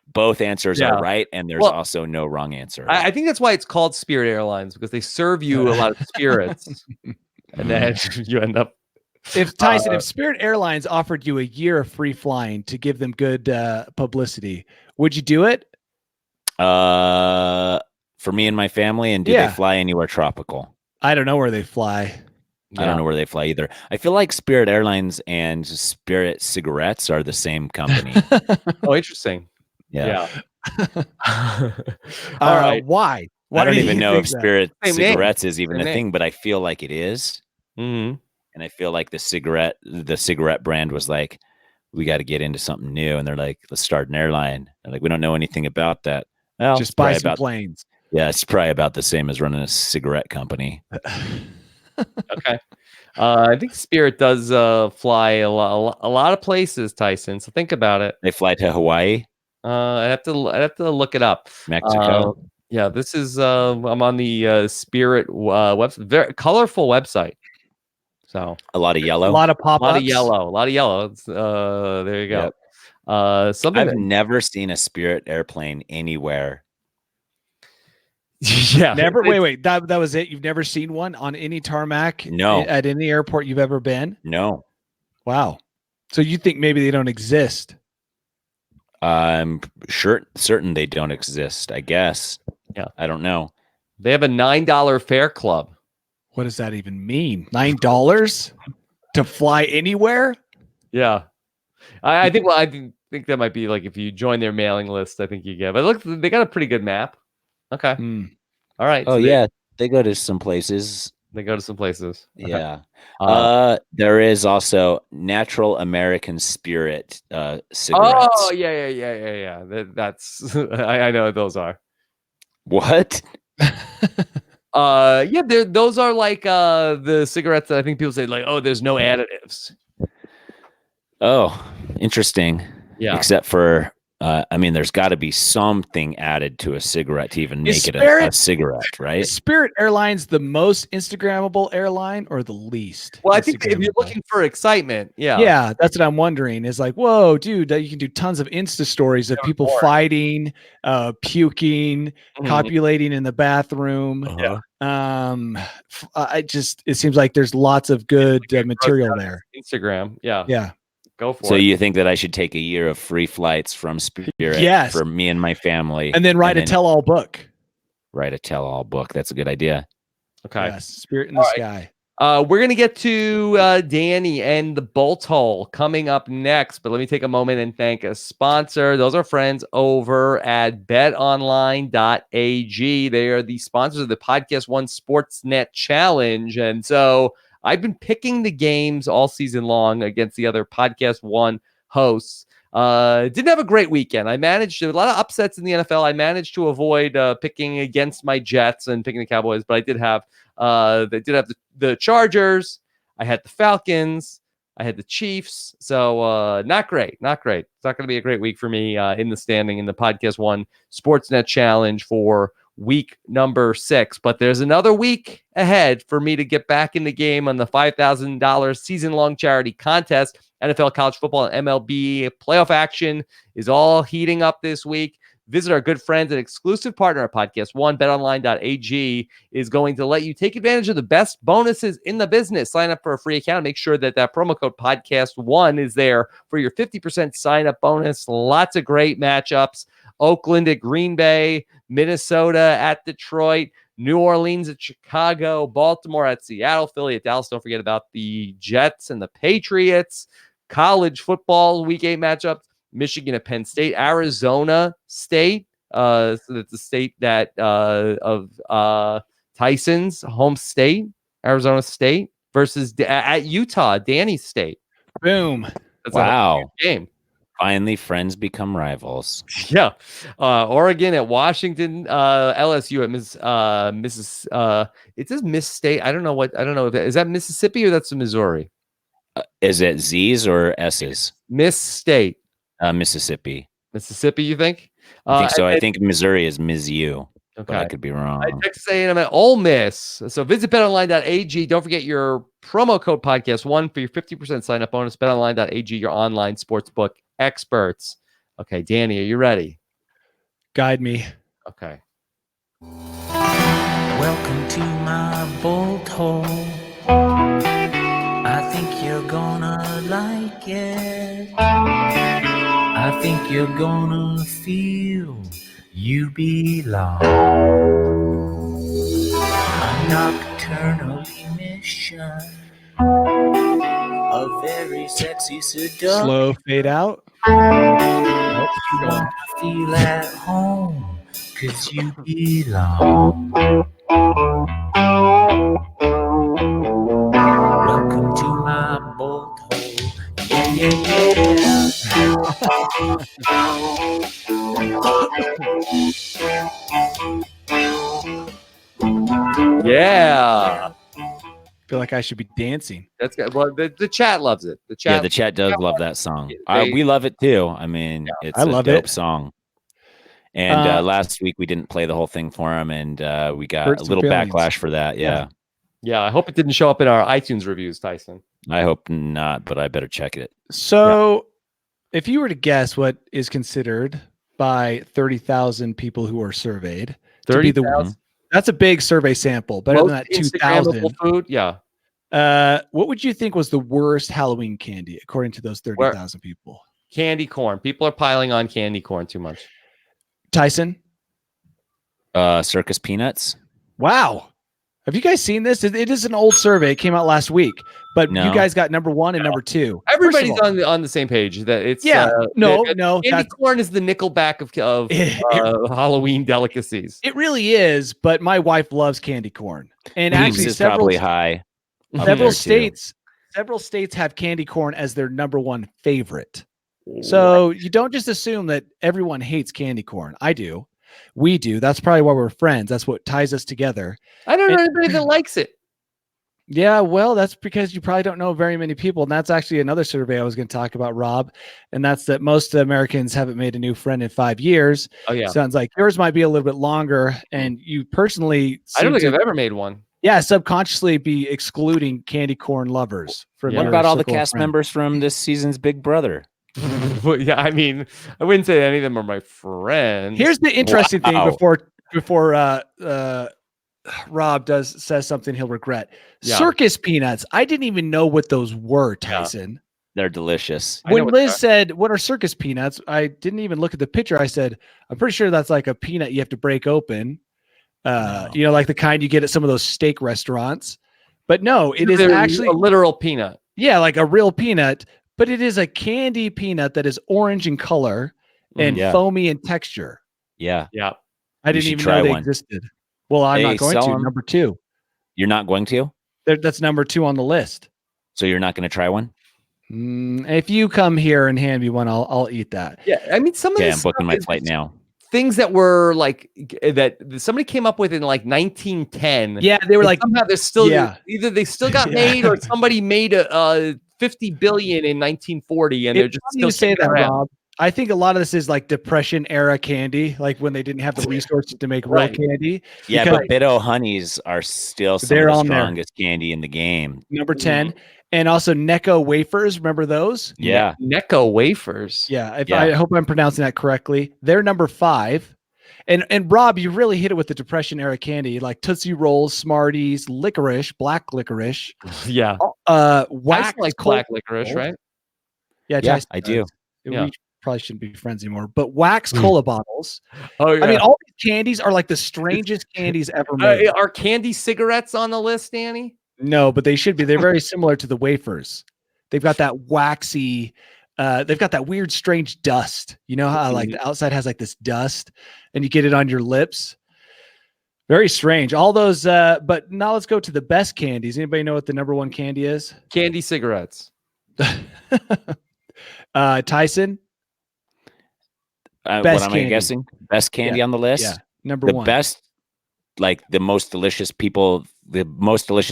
[SPEAKER 2] both answers are right. And there's also no wrong answer.
[SPEAKER 1] I think that's why it's called Spirit Airlines, because they serve you a lot of spirits. And then you end up.
[SPEAKER 3] If Tyson, if Spirit Airlines offered you a year of free flying to give them good publicity, would you do it?
[SPEAKER 2] For me and my family, and do they fly anywhere tropical?
[SPEAKER 3] I don't know where they fly.
[SPEAKER 2] I don't know where they fly either. I feel like Spirit Airlines and Spirit Cigarettes are the same company.
[SPEAKER 1] Oh, interesting.
[SPEAKER 2] Yeah.
[SPEAKER 3] All right. Why?
[SPEAKER 2] I don't even know if Spirit Cigarettes is even a thing, but I feel like it is.
[SPEAKER 1] Mm-hmm.
[SPEAKER 2] And I feel like the cigarette brand was like, we got to get into something new. And they're like, let's start an airline. And like, we don't know anything about that. Well,
[SPEAKER 3] just buy some planes.
[SPEAKER 2] Yeah, it's probably about the same as running a cigarette company.
[SPEAKER 1] Okay. I think Spirit does fly a lot of places, Tyson. So think about it.
[SPEAKER 2] They fly to Hawaii.
[SPEAKER 1] I'd have to look it up.
[SPEAKER 2] Mexico.
[SPEAKER 1] Yeah, this is I'm on the Spirit website. Very colorful website. So
[SPEAKER 2] a lot of yellow,
[SPEAKER 3] a lot of pop-ups,
[SPEAKER 1] a lot of yellow. It's, there you go.
[SPEAKER 2] Yep.
[SPEAKER 1] Something
[SPEAKER 2] I've never seen a Spirit airplane anywhere.
[SPEAKER 1] Yeah,
[SPEAKER 3] never. Wait. That was it. You've never seen one on any tarmac?
[SPEAKER 2] No.
[SPEAKER 3] At any airport you've ever been?
[SPEAKER 2] No.
[SPEAKER 3] Wow. So you think maybe they don't exist?
[SPEAKER 2] I'm certain they don't exist. I guess.
[SPEAKER 1] Yeah.
[SPEAKER 2] I don't know.
[SPEAKER 1] They have a $9 fare club.
[SPEAKER 3] What does that even mean? $9 to fly anywhere?
[SPEAKER 1] Yeah, I think. Well, I think that might be like if you join their mailing list. I think you get. But look, they got a pretty good map. Okay. All right.
[SPEAKER 2] Oh yeah, they go to some places.
[SPEAKER 1] Okay.
[SPEAKER 2] Yeah. There is also Natural American Spirit cigarettes.
[SPEAKER 1] Oh yeah. That's I know what those are.
[SPEAKER 2] What?
[SPEAKER 1] Yeah, those are like the cigarettes that I think people say like, oh, there's no additives.
[SPEAKER 2] Oh, interesting.
[SPEAKER 1] Yeah.
[SPEAKER 2] Except for, I mean, there's got to be something added to a cigarette to even make it a cigarette, right?
[SPEAKER 3] Is Spirit Airlines the most Instagrammable airline or the least?
[SPEAKER 1] Well, I think if you're looking for excitement,
[SPEAKER 3] yeah, that's what I'm wondering. Is like, whoa, dude, you can do tons of Insta stories of people fighting, puking, copulating in the bathroom. It seems like there's lots of good material there.
[SPEAKER 1] Instagram,
[SPEAKER 3] yeah.
[SPEAKER 1] Go for it.
[SPEAKER 2] So you think that I should take a year of free flights from Spirit for me and my family,
[SPEAKER 3] and then write a tell-all book?
[SPEAKER 2] Write a tell-all book. That's a good idea.
[SPEAKER 1] Okay.
[SPEAKER 3] Yes, Spirit in the Sky.
[SPEAKER 1] We're going to get to Danny and the Bolt Hole coming up next, but let me take a moment and thank a sponsor. Those are friends over at betonline.ag. They are the sponsors of the Podcast One Sportsnet Challenge. And so I've been picking the games all season long against the other Podcast One hosts. Didn't have a great weekend. I managed a lot of upsets in the NFL. I managed to avoid picking against my Jets and picking the Cowboys, but I did have the Chargers. I had the Falcons. I had the Chiefs. So not great. Not great. It's not going to be a great week for me in the standing in the Podcast One Sportsnet Challenge for week number 6. But there's another week ahead for me to get back in the game on the $5,000 season-long charity contest. NFL, college football, and MLB playoff action is all heating up this week. Visit our good friends and exclusive partner at Podcast One. BetOnline.ag is going to let you take advantage of the best bonuses in the business. Sign up for a free account. Make sure that promo code Podcast One is there for your 50% sign up bonus. Lots of great matchups. Oakland at Green Bay, Minnesota at Detroit, New Orleans at Chicago, Baltimore at Seattle, Philly at Dallas. Don't forget about the Jets and the Patriots. College football week 8 matchups. Michigan at Penn State, Arizona State. So that's the state that of Tyson's home state, Arizona State versus at Utah, Danny State.
[SPEAKER 3] Boom!
[SPEAKER 1] That's
[SPEAKER 2] wow,
[SPEAKER 1] a game.
[SPEAKER 2] Finally, friends become rivals.
[SPEAKER 1] Yeah, Oregon at Washington, LSU at it says Miss State. I don't know if is that Mississippi or that's Missouri.
[SPEAKER 2] Is it Z's or S's?
[SPEAKER 1] Miss State.
[SPEAKER 2] Mississippi,
[SPEAKER 1] you think?
[SPEAKER 2] I think so. I think Missouri is Mizzou. Okay. But I could be wrong.
[SPEAKER 1] Texas A&M at Ole Miss. So visit betonline.ag. Don't forget your promo code Podcast One for your 50% sign up bonus. Betonline.ag, your online sportsbook experts. Okay, Danny, are you ready?
[SPEAKER 3] Guide me.
[SPEAKER 1] Okay.
[SPEAKER 7] Welcome to my bolt hole. I think you're gonna like it. I think you're gonna feel you belong. A nocturnal emission. A very sexy seduction.
[SPEAKER 3] Slow fade out.
[SPEAKER 7] Nope. You wanna feel at home, 'cause you belong. Welcome to my bolt hole. Yeah, yeah, yeah.
[SPEAKER 1] Yeah.
[SPEAKER 3] I feel like I should be dancing.
[SPEAKER 1] That's good. Well, the chat loves it. The chat
[SPEAKER 2] does love that song. We love it too. I mean, it's a dope song. And last week we didn't play the whole thing for him, and we got a little backlash for that. Yeah.
[SPEAKER 1] I hope it didn't show up in our iTunes reviews, Tyson.
[SPEAKER 2] I hope not, but I better check it.
[SPEAKER 3] So, if you were to guess what is considered by 30,000 people who are surveyed,
[SPEAKER 1] 30,000.
[SPEAKER 3] That's a big survey sample. Better than that 2,000
[SPEAKER 1] food. Yeah.
[SPEAKER 3] What would you think was the worst Halloween candy according to those 30,000 people?
[SPEAKER 1] Candy corn. People are piling on candy corn too much.
[SPEAKER 3] Tyson?
[SPEAKER 2] Circus peanuts.
[SPEAKER 3] Wow. Have you guys seen this? It is an old survey. It came out last week, but you guys got number 1 and number 2.
[SPEAKER 1] Everybody's on the same page. That it's
[SPEAKER 3] no.
[SPEAKER 1] Candy corn is the Nickelback of Halloween delicacies.
[SPEAKER 3] It really is, but my wife loves candy corn, and actually
[SPEAKER 2] probably high.
[SPEAKER 3] Several states have candy corn as their number 1 favorite. So you don't just assume that everyone hates candy corn. I do. We do. That's probably why we're friends. That's what ties us together.
[SPEAKER 1] I don't know anybody that likes it.
[SPEAKER 3] Yeah, well, that's because you probably don't know very many people. And that's actually another survey I was going to talk about, Rob. And that's that most Americans haven't made a new friend in 5 years.
[SPEAKER 1] Oh, yeah.
[SPEAKER 3] Sounds like yours might be a little bit longer. And you personally...
[SPEAKER 1] I don't think I've ever made one.
[SPEAKER 3] Yeah, subconsciously be excluding candy corn lovers.
[SPEAKER 2] What about all the cast members from this season's Big Brother?
[SPEAKER 1] Yeah, I mean, I wouldn't say any of them are my friends.
[SPEAKER 3] Here's the interesting thing before Rob says something he'll regret. Yeah. Circus peanuts. I didn't even know what those were, Tyson.
[SPEAKER 2] Yeah. They're delicious.
[SPEAKER 3] When Liz said, "What are circus peanuts?" I didn't even look at the picture. I said, "I'm pretty sure that's like a peanut you have to break open." Like the kind you get at some of those steak restaurants. But no, it is actually
[SPEAKER 1] a literal peanut.
[SPEAKER 3] Yeah, like a real peanut. But it is a candy peanut that is orange in color and foamy in texture.
[SPEAKER 2] Yeah.
[SPEAKER 3] I didn't even know they existed. Well, I'm not going to. Number 2.
[SPEAKER 2] You're not going to?
[SPEAKER 3] That's number 2 on the list.
[SPEAKER 2] So you're not going to try one?
[SPEAKER 3] If you come here and hand me one, I'll eat that.
[SPEAKER 1] Yeah, I mean, some of
[SPEAKER 2] I'm booking my flight now.
[SPEAKER 1] Things that were like that somebody came up with in like 1910.
[SPEAKER 3] Yeah, they were like
[SPEAKER 1] somehow they're still either they still got made or somebody made a 50 billion in 1940, and they're just
[SPEAKER 3] funny
[SPEAKER 1] still
[SPEAKER 3] you say that,
[SPEAKER 1] around.
[SPEAKER 3] Rob. I think a lot of this is like Depression era candy, like when they didn't have the resources to make real candy.
[SPEAKER 2] Yeah, but Bit-O honeys are still some of the strongest candy in the game.
[SPEAKER 3] Number 10. And also Necco wafers. Remember those?
[SPEAKER 2] Yeah.
[SPEAKER 1] Necco wafers.
[SPEAKER 3] Yeah. I hope I'm pronouncing that correctly. They're number 5. And Rob, you really hit it with the Depression era candy, like Tootsie Rolls, Smarties, licorice, black licorice.
[SPEAKER 1] Yeah.
[SPEAKER 3] Wax
[SPEAKER 1] like black licorice, right?
[SPEAKER 3] Yeah,
[SPEAKER 2] I do.
[SPEAKER 3] We probably shouldn't be friends anymore. But wax cola bottles.
[SPEAKER 1] Oh yeah.
[SPEAKER 3] I mean, all these candies are like the strangest candies ever made.
[SPEAKER 1] Are candy cigarettes on the list, Danny?
[SPEAKER 3] No, but they should be. They're very similar to the wafers. They've got that waxy, they've got that weird, strange dust. You know how like the outside has like this dust and you get it on your lips? Very strange. All those, but now let's go to the best candies. Anybody know what the number 1 candy is?
[SPEAKER 1] Candy cigarettes.
[SPEAKER 3] Tyson?
[SPEAKER 2] What am I guessing? Best candy on the list?
[SPEAKER 3] Yeah, number 1.
[SPEAKER 2] The best, like the most delicious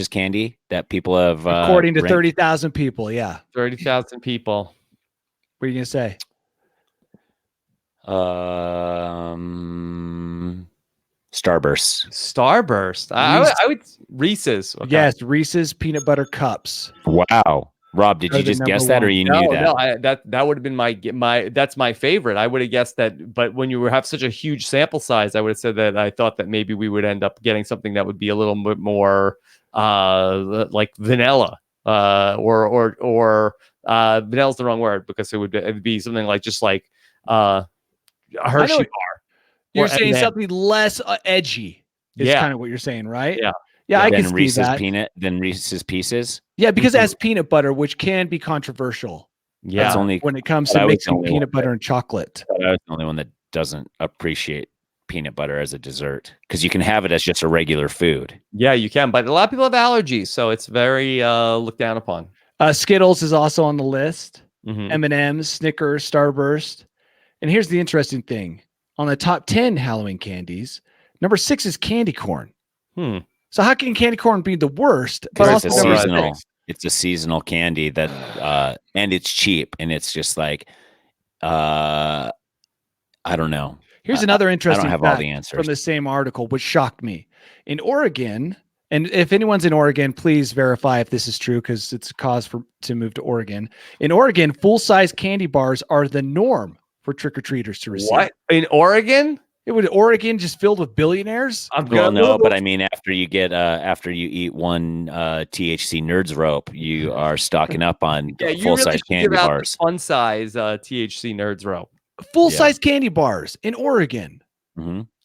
[SPEAKER 2] candy that people have.
[SPEAKER 3] According to 30,000 people,
[SPEAKER 1] 30,000 people.
[SPEAKER 3] What are you going to say?
[SPEAKER 2] Starburst.
[SPEAKER 1] Starburst. I would Reese's. Okay.
[SPEAKER 3] Yes, Reese's peanut butter cups.
[SPEAKER 2] Wow. Rob, did you just guess that, or you knew that?
[SPEAKER 1] No, that would have been my that's my favorite. I would have guessed that, but when you have such a huge sample size, I would have said that I thought that maybe we would end up getting something that would be a little bit more like vanilla, or vanilla's the wrong word, because it'd be something like just like a Hershey bar.
[SPEAKER 3] You're saying something less edgy. Is kind of what you're saying, right? Yeah, I can see that.
[SPEAKER 2] Then Reese's Pieces.
[SPEAKER 3] Yeah, because it has peanut butter, which can be controversial.
[SPEAKER 1] Yeah,
[SPEAKER 2] that's only
[SPEAKER 3] when it comes to mixing peanut butter and chocolate.
[SPEAKER 2] I was the only one that doesn't appreciate peanut butter as a dessert, because you can have it as just a regular food.
[SPEAKER 1] Yeah, you can, but a lot of people have allergies, so it's very looked down upon.
[SPEAKER 3] Skittles is also on the list. M&M's, Snickers, Starburst. And here's the interesting thing. On the top 10 Halloween candies, number 6 is candy corn. So how can candy corn be the worst?
[SPEAKER 2] But also it's a seasonal candy that and it's cheap, and it's just like I don't know.
[SPEAKER 3] Here's another interesting
[SPEAKER 2] I don't have all the answers
[SPEAKER 3] from the same article, which shocked me. In Oregon, and if anyone's in Oregon, please verify if this is true, because it's a cause to move to Oregon. In Oregon, full-size candy bars are the norm for trick-or-treaters to receive.
[SPEAKER 1] What? In Oregon?
[SPEAKER 3] It would Oregon just filled with billionaires?
[SPEAKER 2] Well, no, but I mean, after you eat one THC Nerds rope, you are stocking up on full-size candy bars.
[SPEAKER 1] Fun-size THC Nerds rope.
[SPEAKER 3] Full-size candy bars in Oregon.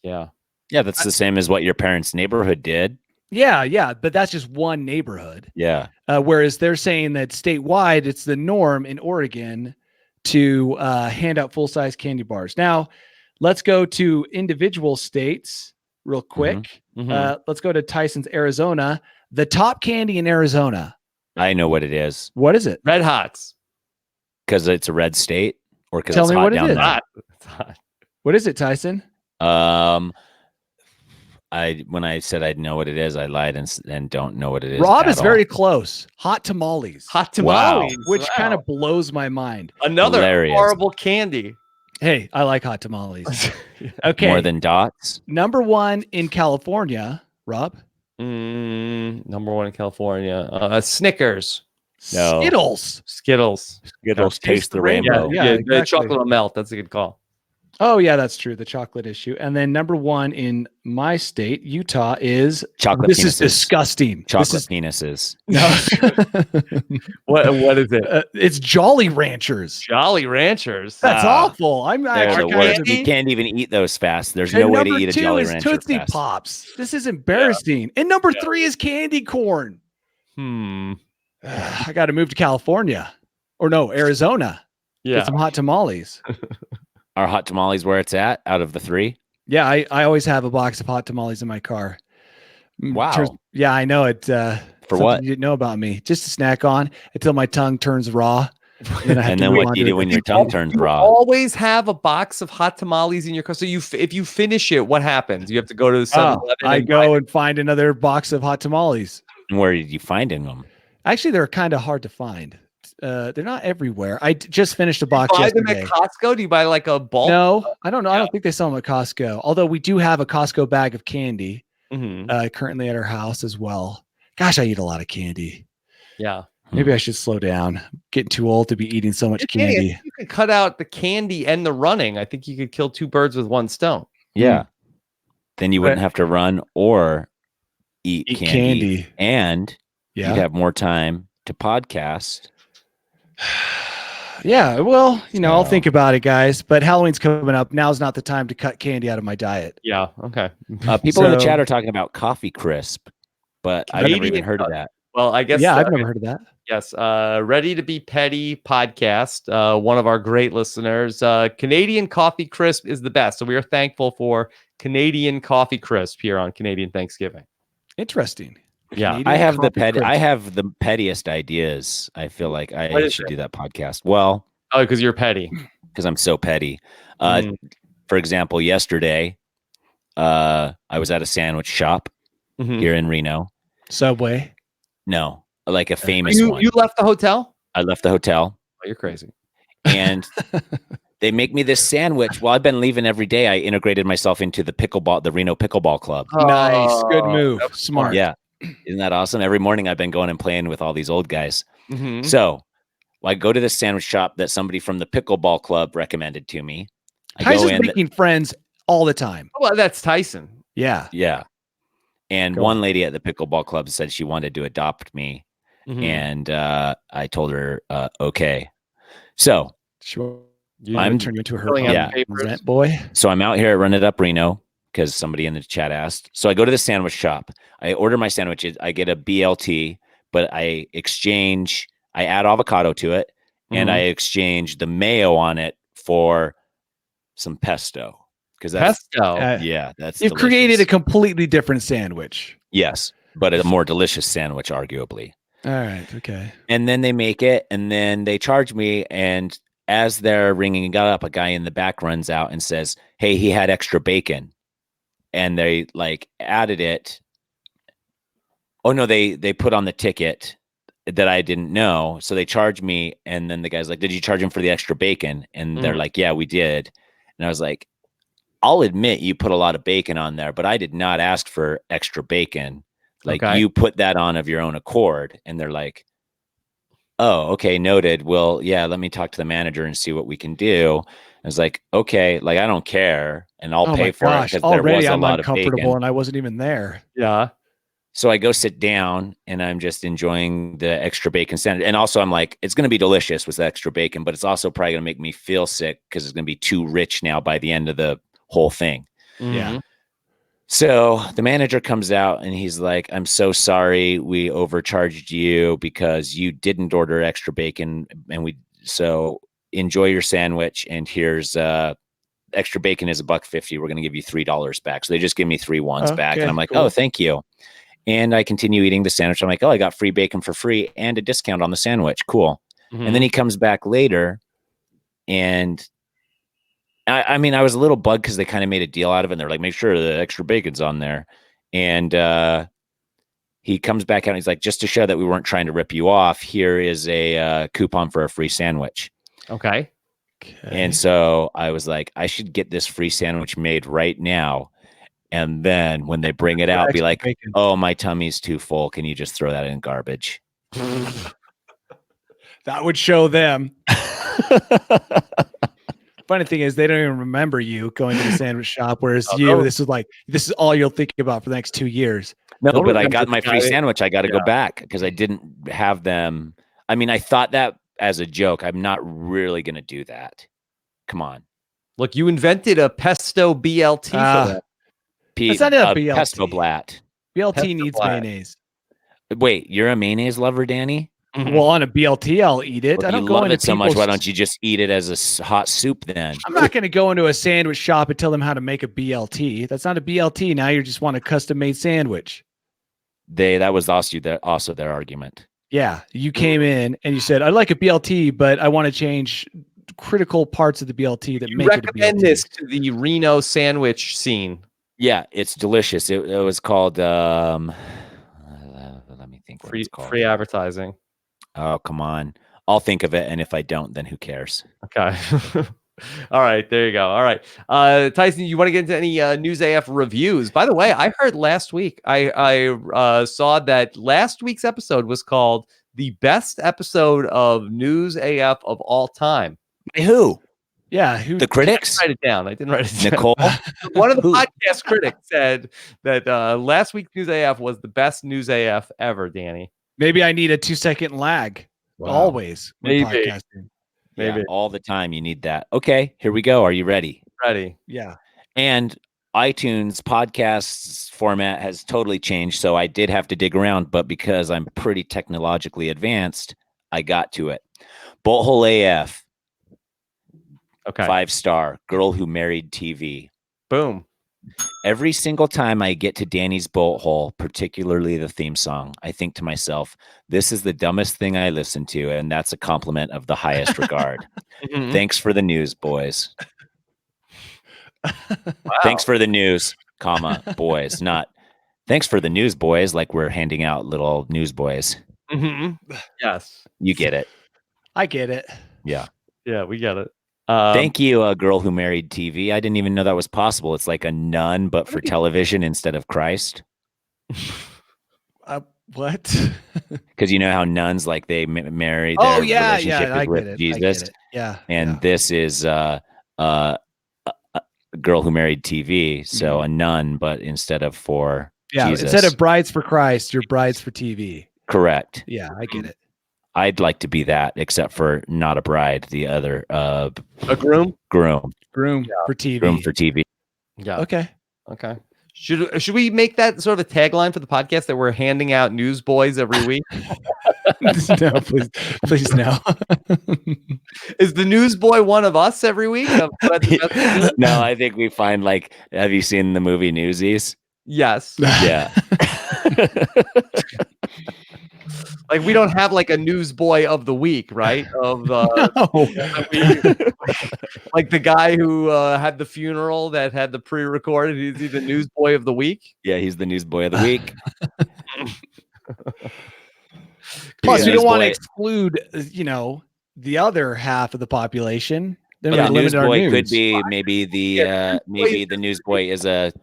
[SPEAKER 1] Yeah,
[SPEAKER 2] that's the same as what your parents' neighborhood did.
[SPEAKER 3] Yeah, but that's just one neighborhood.
[SPEAKER 2] Yeah.
[SPEAKER 3] Whereas they're saying that statewide, it's the norm in Oregon to hand out full-size candy bars. Now, let's go to individual states real quick. Let's go to Tyson's Arizona. The top candy in Arizona.
[SPEAKER 2] I know what it is.
[SPEAKER 3] What is it?
[SPEAKER 1] Red Hots.
[SPEAKER 2] Because it's a red state, or because
[SPEAKER 3] Tell
[SPEAKER 2] it's
[SPEAKER 3] me
[SPEAKER 2] hot
[SPEAKER 3] what it
[SPEAKER 2] down
[SPEAKER 3] is.
[SPEAKER 2] there.
[SPEAKER 1] It's hot.
[SPEAKER 3] What is it, Tyson?
[SPEAKER 2] When I said I'd know what it is, I lied and don't know what it is.
[SPEAKER 3] Rob is very close. Hot tamales.
[SPEAKER 1] Hot tamales.
[SPEAKER 3] Which kind of blows my mind.
[SPEAKER 1] Another
[SPEAKER 2] Hilarious.
[SPEAKER 1] horrible candy.
[SPEAKER 3] Hey, I like hot tamales. Okay.
[SPEAKER 2] More than dots.
[SPEAKER 3] Number 1 in California, Rob.
[SPEAKER 1] Number 1 in California. Snickers.
[SPEAKER 2] No.
[SPEAKER 3] Skittles
[SPEAKER 2] taste the rainbow.
[SPEAKER 3] Yeah, exactly.
[SPEAKER 1] The chocolate will melt. That's a good call.
[SPEAKER 3] Oh, yeah, that's true. The chocolate issue. And then number 1 in my state, Utah, is
[SPEAKER 2] chocolate
[SPEAKER 3] This
[SPEAKER 2] penises.
[SPEAKER 3] is disgusting.
[SPEAKER 2] Chocolate penises.
[SPEAKER 3] No.
[SPEAKER 1] What is it?
[SPEAKER 3] It's Jolly Ranchers.
[SPEAKER 1] Jolly Ranchers.
[SPEAKER 3] That's awful.
[SPEAKER 2] They're the worst. You can't even eat those fast. There's no way to eat a Jolly Rancher
[SPEAKER 3] Tootsie
[SPEAKER 2] fast.
[SPEAKER 3] Pops. This is embarrassing. And number 3 is candy corn. I got to move to California. Or no, Arizona. Get some hot tamales.
[SPEAKER 2] Are hot tamales where it's at out of the 3?
[SPEAKER 3] Yeah, I always have a box of hot tamales in my car.
[SPEAKER 2] Wow.
[SPEAKER 3] Yeah, I know it.
[SPEAKER 2] For what?
[SPEAKER 3] You didn't know about me. Just to snack on until my tongue turns raw.
[SPEAKER 2] And then what do you do when your tongue turns raw?
[SPEAKER 1] Always have a box of hot tamales in your car. So if you finish it, what happens? You have to go to the 7-Eleven.
[SPEAKER 3] I go and find another box of hot tamales.
[SPEAKER 2] And where did you find them?
[SPEAKER 3] Actually, they're kind of hard to find. They're not everywhere. I just finished a
[SPEAKER 1] Do you
[SPEAKER 3] box
[SPEAKER 1] buy them
[SPEAKER 3] yesterday.
[SPEAKER 1] at Costco? Do you buy like a bulk?
[SPEAKER 3] No, I don't know. I
[SPEAKER 1] Yeah.
[SPEAKER 3] don't think they sell them at Costco. Although we do have a Costco bag of candy
[SPEAKER 1] Mm-hmm.
[SPEAKER 3] currently at our house as well. Gosh, I eat a lot of candy.
[SPEAKER 1] Yeah.
[SPEAKER 3] Maybe I should slow down. I'm getting too old to be eating so much candy.
[SPEAKER 1] You could cut out the candy and the running. I think you could kill 2 birds with 1 stone.
[SPEAKER 2] Yeah. Then you wouldn't have to run or eat candy. And you'd have more time to podcast.
[SPEAKER 3] Yeah, well, I'll think about it, guys. But Halloween's coming up. Now's not the time to cut candy out of my diet.
[SPEAKER 1] Yeah. Okay.
[SPEAKER 2] People in the chat are talking about Coffee Crisp, but I've never even heard of that.
[SPEAKER 1] Well, I guess.
[SPEAKER 3] Yeah, I've never heard of that.
[SPEAKER 1] Yes. Ready to Be Petty podcast. One of our great listeners. Canadian Coffee Crisp is the best. So we are thankful for Canadian Coffee Crisp here on Canadian Thanksgiving.
[SPEAKER 3] Interesting.
[SPEAKER 1] Yeah.
[SPEAKER 3] Canadian
[SPEAKER 2] I have the pettiest ideas. I feel like I should do that podcast. Well,
[SPEAKER 1] because you're petty.
[SPEAKER 2] Because I'm so petty. For example, yesterday, I was at a sandwich shop here in Reno.
[SPEAKER 3] Subway?
[SPEAKER 2] No, like a famous one.
[SPEAKER 1] You left the hotel?
[SPEAKER 2] I left the hotel.
[SPEAKER 1] Oh, you're crazy.
[SPEAKER 2] And they make me this sandwich. Well, I've been leaving every day. I integrated myself into the Reno Pickleball Club.
[SPEAKER 3] Nice. Good move. Smart.
[SPEAKER 2] Yeah. Isn't that awesome? Every morning I've been going and playing with all these old guys. So I go to this sandwich shop that somebody from the Pickleball Club recommended to me.
[SPEAKER 3] Tyson's making friends all the time.
[SPEAKER 1] Well, that's Tyson.
[SPEAKER 3] Yeah.
[SPEAKER 2] Yeah. And one lady at the Pickleball Club said she wanted to adopt me. And I told her, okay. So
[SPEAKER 3] I'm turning you into her rent boy.
[SPEAKER 2] So I'm out here at Run It Up Reno because somebody in the chat asked. So I go to the sandwich shop. I order my sandwiches. I get a BLT, but I add avocado to it, and I exchange the mayo on it for some pesto. Because that's
[SPEAKER 1] pesto.
[SPEAKER 2] That's
[SPEAKER 3] you've created a completely different sandwich.
[SPEAKER 2] Yes, but a more delicious sandwich, arguably.
[SPEAKER 3] All right. Okay.
[SPEAKER 2] And then they make it, and then they charge me. And as they're ringing it up, a guy in the back runs out and says, "Hey, he had extra bacon," and they added it. Oh no, they put on the ticket that I didn't know, so they charged me. And then the guy's like, "Did you charge him for the extra bacon?" And they're like, "Yeah, we did." And I was like, I'll admit you put a lot of bacon on there, but I did not ask for extra bacon. You put that on of your own accord. And they're like, "Oh, okay, noted. Well, yeah, let me talk to the manager and see what we can do." I was like, "Okay, I don't care, and I'll pay for it because there was a lot of bacon."
[SPEAKER 3] And I wasn't even there.
[SPEAKER 1] Yeah.
[SPEAKER 2] So I go sit down and I'm just enjoying the extra bacon sandwich. And also I'm like, it's going to be delicious with the extra bacon, but it's also probably going to make me feel sick because it's going to be too rich now by the end of the whole thing.
[SPEAKER 3] Yeah.
[SPEAKER 2] So the manager comes out and he's like, "I'm so sorry. We overcharged you because you didn't order extra bacon. So enjoy your sandwich. And here's extra bacon is $1.50. We're going to give you $3 back." So they just give me 3 ones back. And I'm like, "Oh, thank you." And I continue eating the sandwich. I'm like, "Oh, I got free bacon for free and a discount on the sandwich. Cool." And then he comes back later, and I mean, I was a little bugged because they kind of made a deal out of it. And they're like, "Make sure the extra bacon's on there." And he comes back out and he's like, "Just to show that we weren't trying to rip you off, here is a coupon for a free sandwich."
[SPEAKER 1] Okay.
[SPEAKER 2] And so I was like, I should get this free sandwich made right now. And then when they bring it out, be like, bacon. "Oh, my tummy's too full. Can you just throw that in garbage?"
[SPEAKER 3] That would show them. Funny thing is, they don't even remember you going to the sandwich shop, whereas this is all you'll think about for the next 2 years.
[SPEAKER 2] No, but I got my free sandwich. I got to go back because I didn't have them. I mean, I thought that as a joke. I'm not really going to do that. Come on.
[SPEAKER 1] Look, you invented a pesto BLT for that.
[SPEAKER 3] It's not a BLT.
[SPEAKER 2] Pesto blat.
[SPEAKER 3] BLT needs mayonnaise.
[SPEAKER 2] Wait, you're a mayonnaise lover, Danny?
[SPEAKER 3] Well, on a BLT, I'll eat it.
[SPEAKER 2] Well,
[SPEAKER 3] I don't
[SPEAKER 2] you
[SPEAKER 3] go
[SPEAKER 2] love
[SPEAKER 3] into
[SPEAKER 2] it so much. Why don't you just eat it as a hot soup then?
[SPEAKER 3] I'm not going to go into a sandwich shop and tell them how to make a BLT. That's not a BLT. Now you just want a custom made sandwich.
[SPEAKER 2] That was also their argument.
[SPEAKER 3] Yeah, you came in and you said, "I'd like a BLT, but I want to change critical parts of the BLT that make it a BLT."
[SPEAKER 1] Recommend this to the Reno sandwich scene.
[SPEAKER 2] Yeah, it's delicious. It was called. Let me think.
[SPEAKER 1] Free advertising.
[SPEAKER 2] Oh, come on. I'll think of it, and if I don't, then who cares?
[SPEAKER 1] Okay. All right, there you go. All right, Tyson, you want to get into any News AF reviews? By the way, I heard last week. I saw that last week's episode was called the best episode of News AF of all time.
[SPEAKER 2] By who?
[SPEAKER 3] Yeah, who?
[SPEAKER 2] The critics?
[SPEAKER 1] I didn't write it down. I didn't write it down.
[SPEAKER 2] Nicole?
[SPEAKER 1] One of the
[SPEAKER 2] Who?
[SPEAKER 1] podcast critics said that last week's News AF was the best News AF ever, Danny.
[SPEAKER 3] Maybe I need a 2-second lag.
[SPEAKER 1] Wow.
[SPEAKER 3] Always. When
[SPEAKER 1] Maybe.
[SPEAKER 3] podcasting.
[SPEAKER 2] Yeah,
[SPEAKER 1] Maybe.
[SPEAKER 2] all the time you need that. Okay, here we go. Are you ready?
[SPEAKER 1] Ready.
[SPEAKER 3] Yeah.
[SPEAKER 2] And iTunes podcasts format has totally changed, so I did have to dig around, but because I'm pretty technologically advanced, I got to it. Bolt Hole AF.
[SPEAKER 1] Okay.
[SPEAKER 2] 5-star. Girl Who Married TV.
[SPEAKER 1] Boom.
[SPEAKER 2] Every single time I get to Danny's Bolt Hole, particularly the theme song, I think to myself, this is the dumbest thing I listen to, and that's a compliment of the highest regard.
[SPEAKER 1] Mhm.
[SPEAKER 2] Thanks for the news, boys.
[SPEAKER 1] Wow.
[SPEAKER 2] Thanks for the news, comma, boys. Not thanks for the news, boys, like we're handing out little newsboys.
[SPEAKER 1] Mhm. Yes.
[SPEAKER 2] You get it.
[SPEAKER 3] I get it.
[SPEAKER 2] Yeah.
[SPEAKER 1] Yeah, we get it.
[SPEAKER 2] Thank you, Girl Who Married TV. I didn't even know that was possible. It's like a nun, but for television instead of Christ.
[SPEAKER 3] What?
[SPEAKER 2] Because you know how nuns, like, they marry their
[SPEAKER 3] Oh yeah,
[SPEAKER 2] relationship
[SPEAKER 3] yeah.
[SPEAKER 2] is with Jesus.
[SPEAKER 3] Yeah.
[SPEAKER 2] And
[SPEAKER 3] yeah.
[SPEAKER 2] this is a Girl Who Married TV. So a nun, but instead of for Jesus.
[SPEAKER 3] Instead of brides for Christ, you're brides for TV.
[SPEAKER 2] Correct.
[SPEAKER 3] Yeah, I get it.
[SPEAKER 2] I'd like to be that, except for not a bride, the other
[SPEAKER 1] a groom.
[SPEAKER 2] Groom
[SPEAKER 3] For TV.
[SPEAKER 2] Groom for TV.
[SPEAKER 1] Yeah.
[SPEAKER 3] Okay.
[SPEAKER 1] Okay. Should we make that sort of a tagline for the podcast that we're handing out newsboys every week?
[SPEAKER 3] No, please no.
[SPEAKER 1] Is the newsboy one of us every week?
[SPEAKER 2] No, I think we find, like, have you seen the movie Newsies?
[SPEAKER 1] Yes.
[SPEAKER 2] Yeah.
[SPEAKER 1] Like, we don't have like a newsboy of the week, right? Of like the guy who had the funeral that had the pre-recorded. Is he the newsboy of the week?
[SPEAKER 2] Yeah, he's the newsboy of the week.
[SPEAKER 3] Plus, we don't want to
[SPEAKER 2] Newsboy-
[SPEAKER 3] exclude, the other half of the population. Then
[SPEAKER 2] Yeah,
[SPEAKER 3] we limit our
[SPEAKER 2] newsboy
[SPEAKER 3] news.
[SPEAKER 2] could be maybe the newsboy is an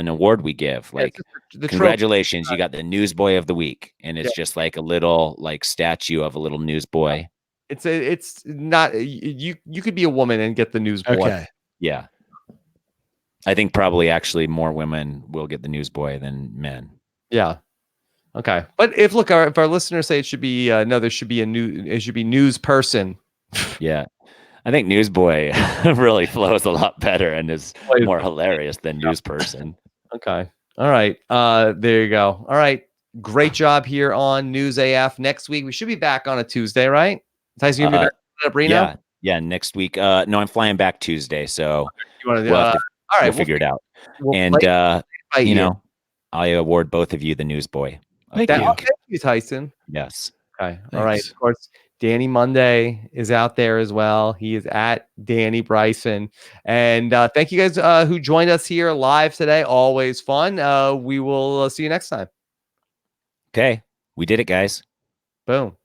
[SPEAKER 2] award we give. Like,
[SPEAKER 1] the
[SPEAKER 2] congratulations, you got the newsboy of the week, and it's just like a little, like, statue of a little newsboy.
[SPEAKER 1] It's not you could be a woman and get the newsboy.
[SPEAKER 3] Okay.
[SPEAKER 2] Yeah, I think probably actually more women will get the newsboy than men.
[SPEAKER 1] Yeah. Okay. But if our listeners say it should be it should be news person.
[SPEAKER 2] Yeah. I think newsboy really flows a lot better and is more hilarious than news person.
[SPEAKER 1] Okay. All right. There you go. All right. Great job here on News AF. Next week we should be back on a Tuesday, right? Tyson, you gonna be back at Reno?
[SPEAKER 2] Yeah. Next week. No, I'm flying back Tuesday, so
[SPEAKER 1] You want to
[SPEAKER 2] we'll have to
[SPEAKER 1] all right,
[SPEAKER 2] we'll figure it out.
[SPEAKER 1] We'll
[SPEAKER 2] And
[SPEAKER 1] play
[SPEAKER 2] I award both of you the newsboy.
[SPEAKER 3] Thank you.
[SPEAKER 1] Thank you, Tyson.
[SPEAKER 2] Yes.
[SPEAKER 1] Okay. All right.
[SPEAKER 3] Thanks.
[SPEAKER 1] Of course, Danny Monday is out there as well. He is at Danny Bryson. And thank you guys who joined us here live today. Always fun. We will see you next time.
[SPEAKER 2] Okay. We did it, guys.
[SPEAKER 1] Boom.